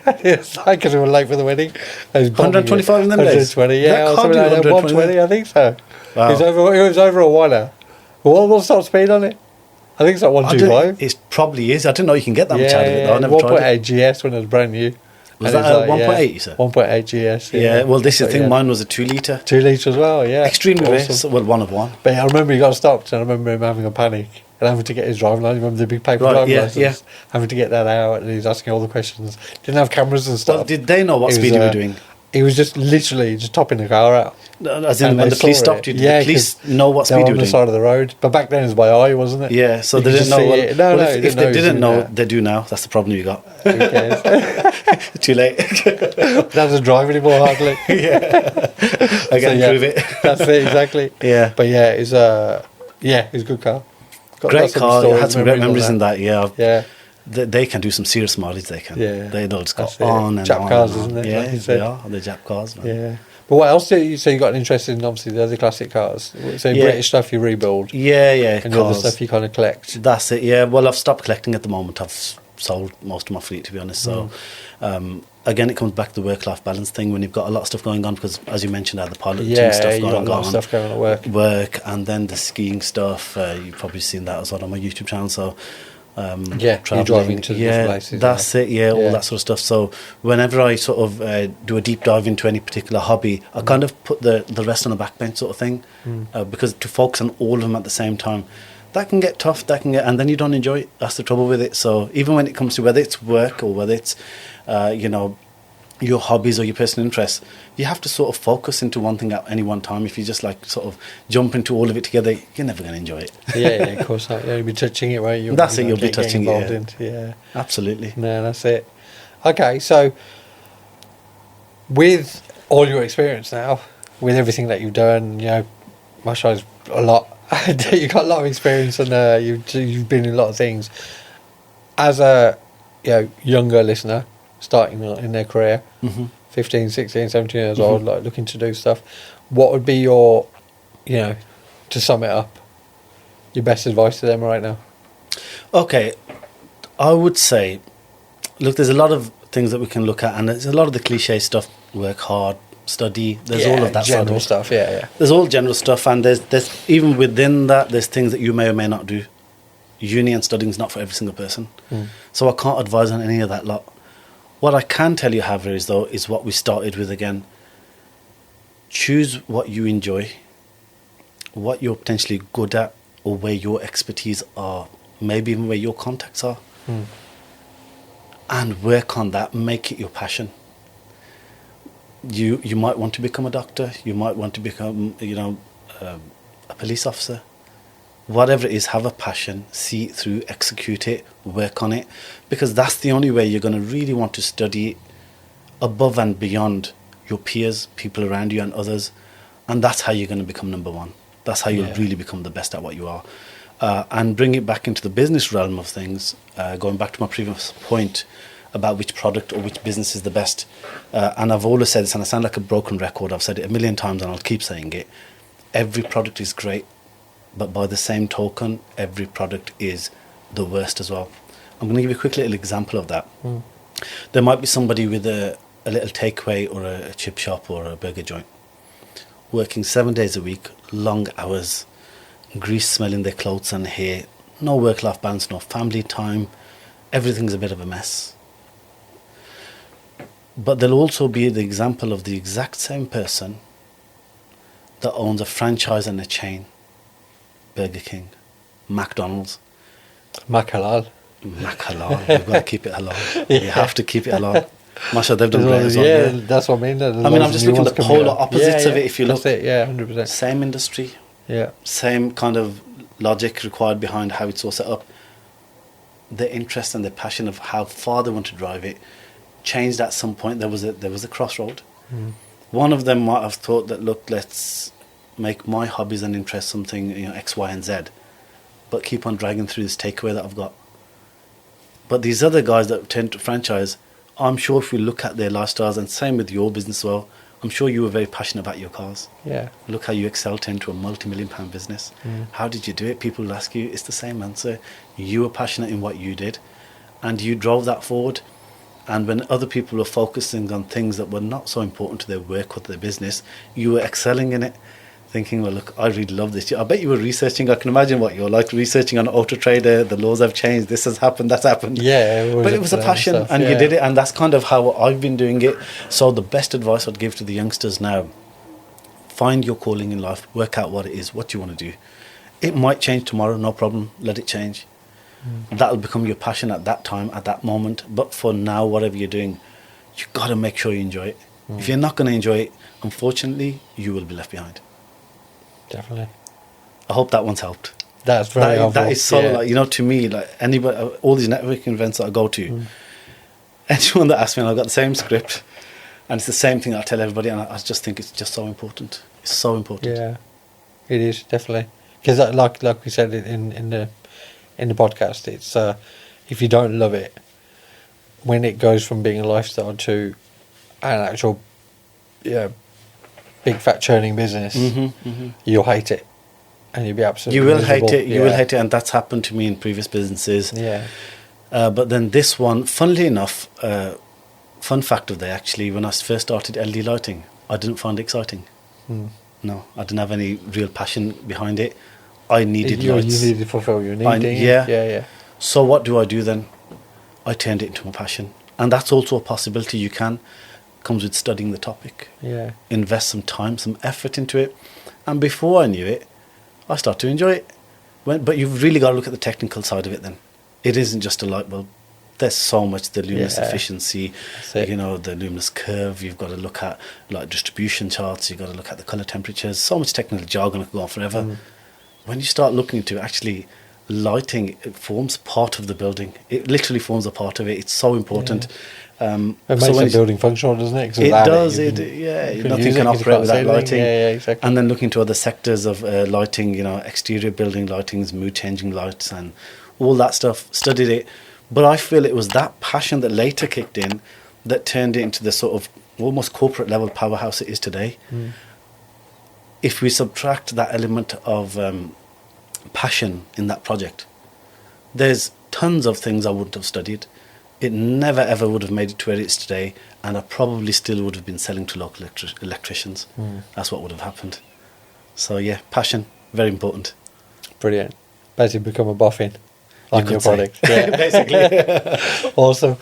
It's like because we were late for the wedding. 125 in them days? 120, yeah, That or can't something do like that. 120. 120, I think so. Wow. It was over a whiner. What's the top speed on it? I think it's like I don't- 125. It probably is. I didn't know you can get that much out of it, though. I never tried it. 1.8 GS when it was brand new. Was And that it's a 1.8, you said? 1.8 GS. Yeah, well, this is the thing. Yeah. Mine was a 2 litre. 2 litre as well, yeah. Extremely rare. Awesome. So, well, one of one. But I remember he got stopped, and I remember him having a panic and having to get his driving license. Remember the big paper Right, driving yeah, license? yeah. Having to get that out, and he was asking all the questions. Didn't have cameras and stuff. Well, did they know what He speed was, you were doing? He was just literally just topping the car out. As in, And when they the police saw stopped you, it. did Yeah, the police 'cause know what They were speed you on were the doing? side of the road. But back then it was by eye, wasn't it? Yeah, so You they could didn't just know. see Well, it. No, well, no, if he they he was didn't doing know, that. they do now. That's the problem you got. Who cares? Too late. Doesn't drive anymore hardly. I can So, yeah, prove it. That's it, exactly. Yeah. But yeah, it's a good car. Got Great lots of car. stories, Had some great on memories in that. Yeah. Yeah. They can do some serious mileage. They can. Yeah. They'll just go That's it. on and Jap on. cars, and on. isn't it? Yeah, Like you they said. are. They're Jap cars, man. Yeah. But what else did you say you got interested in? Obviously, the other classic cars. So Yeah. British stuff you rebuild, Yeah, yeah. and the other cars. stuff you kind of collect. That's it. Yeah. Well, I've stopped collecting at the moment. I've sold most of my fleet, to be honest. So, again, it comes back to the work-life balance thing when you've got a lot of stuff going on. Because, as you mentioned, I had the pilot team Yeah, stuff you got going a lot of on. stuff going on at work. Work, and then the skiing stuff. You've probably seen that as well on my YouTube channel. So. Yeah, you're driving to the different places. That's it. Yeah, all Yeah. that sort of stuff. So whenever I sort of do a deep dive into any particular hobby, I kind of put the rest on the back bench, sort of thing, because to focus on all of them at the same time, that can get tough. And then you don't enjoy it. That's the trouble with it. So even when it comes to whether it's work or whether it's, your hobbies or your personal interests, you have to sort of focus into one thing at any one time. If you just like sort of jump into all of it together, you're never going to enjoy it. Yeah, of course not. You'll be touching it, won't you? That's it, you'll be getting touching it, involved yeah. in. Yeah. Involved in. Yeah. Absolutely. No, that's it. Okay, so With all your experience now, with everything that you've done, mashalla's a lot. You've got a lot of experience, and you've been in a lot of things. As a younger listener starting in their career, 15, 16, 17 years old, like looking to do stuff, what would be your, to sum it up, your best advice to them right now? Okay, I would say, look, there's a lot of things that we can look at, and there's a lot of the cliche stuff. Work hard, study. There's all of that general sort of stuff. Yeah. There's all general stuff, and there's even within that, there's things that you may or may not do. Uni and studying is not for every single person, so I can't advise on any of that lot. What I can tell you, Javier, is what we started with again. Choose what you enjoy, what you're potentially good at, or where your expertise are, maybe even where your contacts are, and work on that. Make it your passion. You might want to become a doctor. You might want to become, a police officer. Whatever it is, have a passion, see it through, execute it, work on it, because that's the only way you're going to really want to study above and beyond your peers, people around you and others, and that's how you're going to become number one. That's how you'll really become the best at what you are. And bring it back into the business realm of things, going back to my previous point about which product or which business is the best. And I've always said this, and I sound like a broken record, I've said it a million times and I'll keep saying it. Every product is great, but by the same token, every product is the worst as well. I'm going to give you a quick little example of that. There might be somebody with a little takeaway or a chip shop or a burger joint, working 7 days a week, long hours, grease smelling their clothes and hair, no work-life balance, no family time, everything's a bit of a mess. But there'll also be the example of the exact same person that owns a franchise and a chain. Burger King, McDonald's. Mac halal. Mac halal. You've got to keep it halal. You have to keep it halal. Masha, they've done great as well. Yeah, that's what I mean. I'm just looking at the polar opposites of it. If you look, that's it. Yeah, 100%. Same industry. Yeah. Same kind of logic required behind how it's all set up. Their interest and their passion of how far they want to drive it changed at some point. There was a crossroad. One of them might have thought that, look, let's make my hobbies and interests something, X, Y, and Z, but keep on dragging through this takeaway that I've got. But these other guys that tend to franchise, I'm sure if we look at their lifestyles, and same with your business as well, I'm sure you were very passionate about your cars. Yeah. Look how you excelled into a multi-million-pound business. How did you do it? People will ask you, it's the same answer. You were passionate in what you did, and you drove that forward. And when other people were focusing on things that were not so important to their work or to their business, you were excelling in it, thinking, well, look, I really love this. I bet you were researching. I can imagine what you're like, researching on Auto Trader. The laws have changed. This has happened. That's happened. Yeah. But it was a passion, and you did it. And that's kind of how I've been doing it. So the best advice I'd give to the youngsters now, find your calling in life. Work out what it is, what you want to do. It might change tomorrow. No problem. Let it change. That'll become your passion at that time, at that moment. But for now, whatever you're doing, you've got to make sure you enjoy it. If you're not going to enjoy it, unfortunately, you will be left behind. Definitely. I hope that one's helped. That's very helpful. That is so, to me, like anybody, all these networking events that I go to, anyone that asks me, and I've got the same script, and it's the same thing I tell everybody, and I just think it's just so important. It's so important. Yeah, it is, definitely. Because like we said in the podcast, it's if you don't love it, when it goes from being a lifestyle to an actual big fat churning business, you'll hate it, and you'll be absolutely miserable. You will hate it, and that's happened to me in previous businesses. But then this one, funnily enough, fun fact of the day, actually, when I first started LED lighting, I didn't find it exciting. No, I didn't have any real passion behind it. I needed lights. You needed to fulfill your need. So what do I do then? I turned it into my passion, and that's also a possibility. You can. Comes with studying the topic. Invest some time, some effort into it, and before I knew it, I started to enjoy it. But you've really got to look at the technical side of it. Then it isn't just a light bulb. There's so much, the luminous efficiency, the luminous curve. You've got to look at like distribution charts. You've got to look at the color temperatures. So much technical jargon that can go on forever. When you start looking into actually lighting, it forms part of the building. It literally forms a part of it. It's so important. It makes the building functional, doesn't it? 'Cause It without does. you Nothing can operate without lighting. Yeah, exactly. And then looking to other sectors of lighting, exterior building lightings, mood changing lights, and all that stuff. Studied it, but I feel it was that passion that later kicked in that turned it into the sort of almost corporate level powerhouse it is today. If we subtract that element of passion in that project, there's tons of things I wouldn't have studied. It never ever would have made it to where it is today, and I probably still would have been selling to local electricians. That's what would have happened. So yeah, passion, very important. Brilliant. Basically become a boffin on your product. Yeah. Basically. Awesome.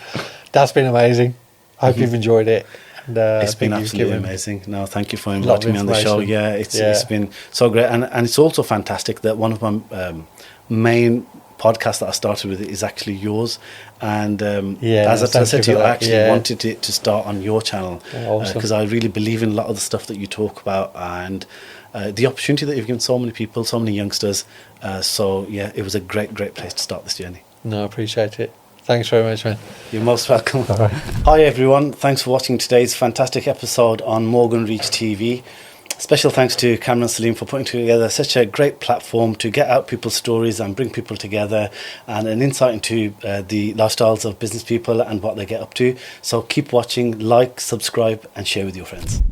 That's been amazing. I hope you've enjoyed it. And, it's been absolutely amazing. No, thank you for inviting me on the show. Yeah, it's been so great. And it's also fantastic that one of my main podcasts that I started with is actually yours. And as I said to you, I actually wanted it to start on your channel because I really believe in a lot of the stuff that you talk about and the opportunity that you've given so many people, so many youngsters. So yeah, it was a great place to start this journey. No, I appreciate it. Thanks very much, man. You're most welcome. All right. Hi everyone, thanks for watching today's fantastic episode on Morgan Reach TV. Special thanks to Cameron and Salim for putting together such a great platform to get out people's stories and bring people together and an insight into the lifestyles of business people and what they get up to. So keep watching, like, subscribe and share with your friends.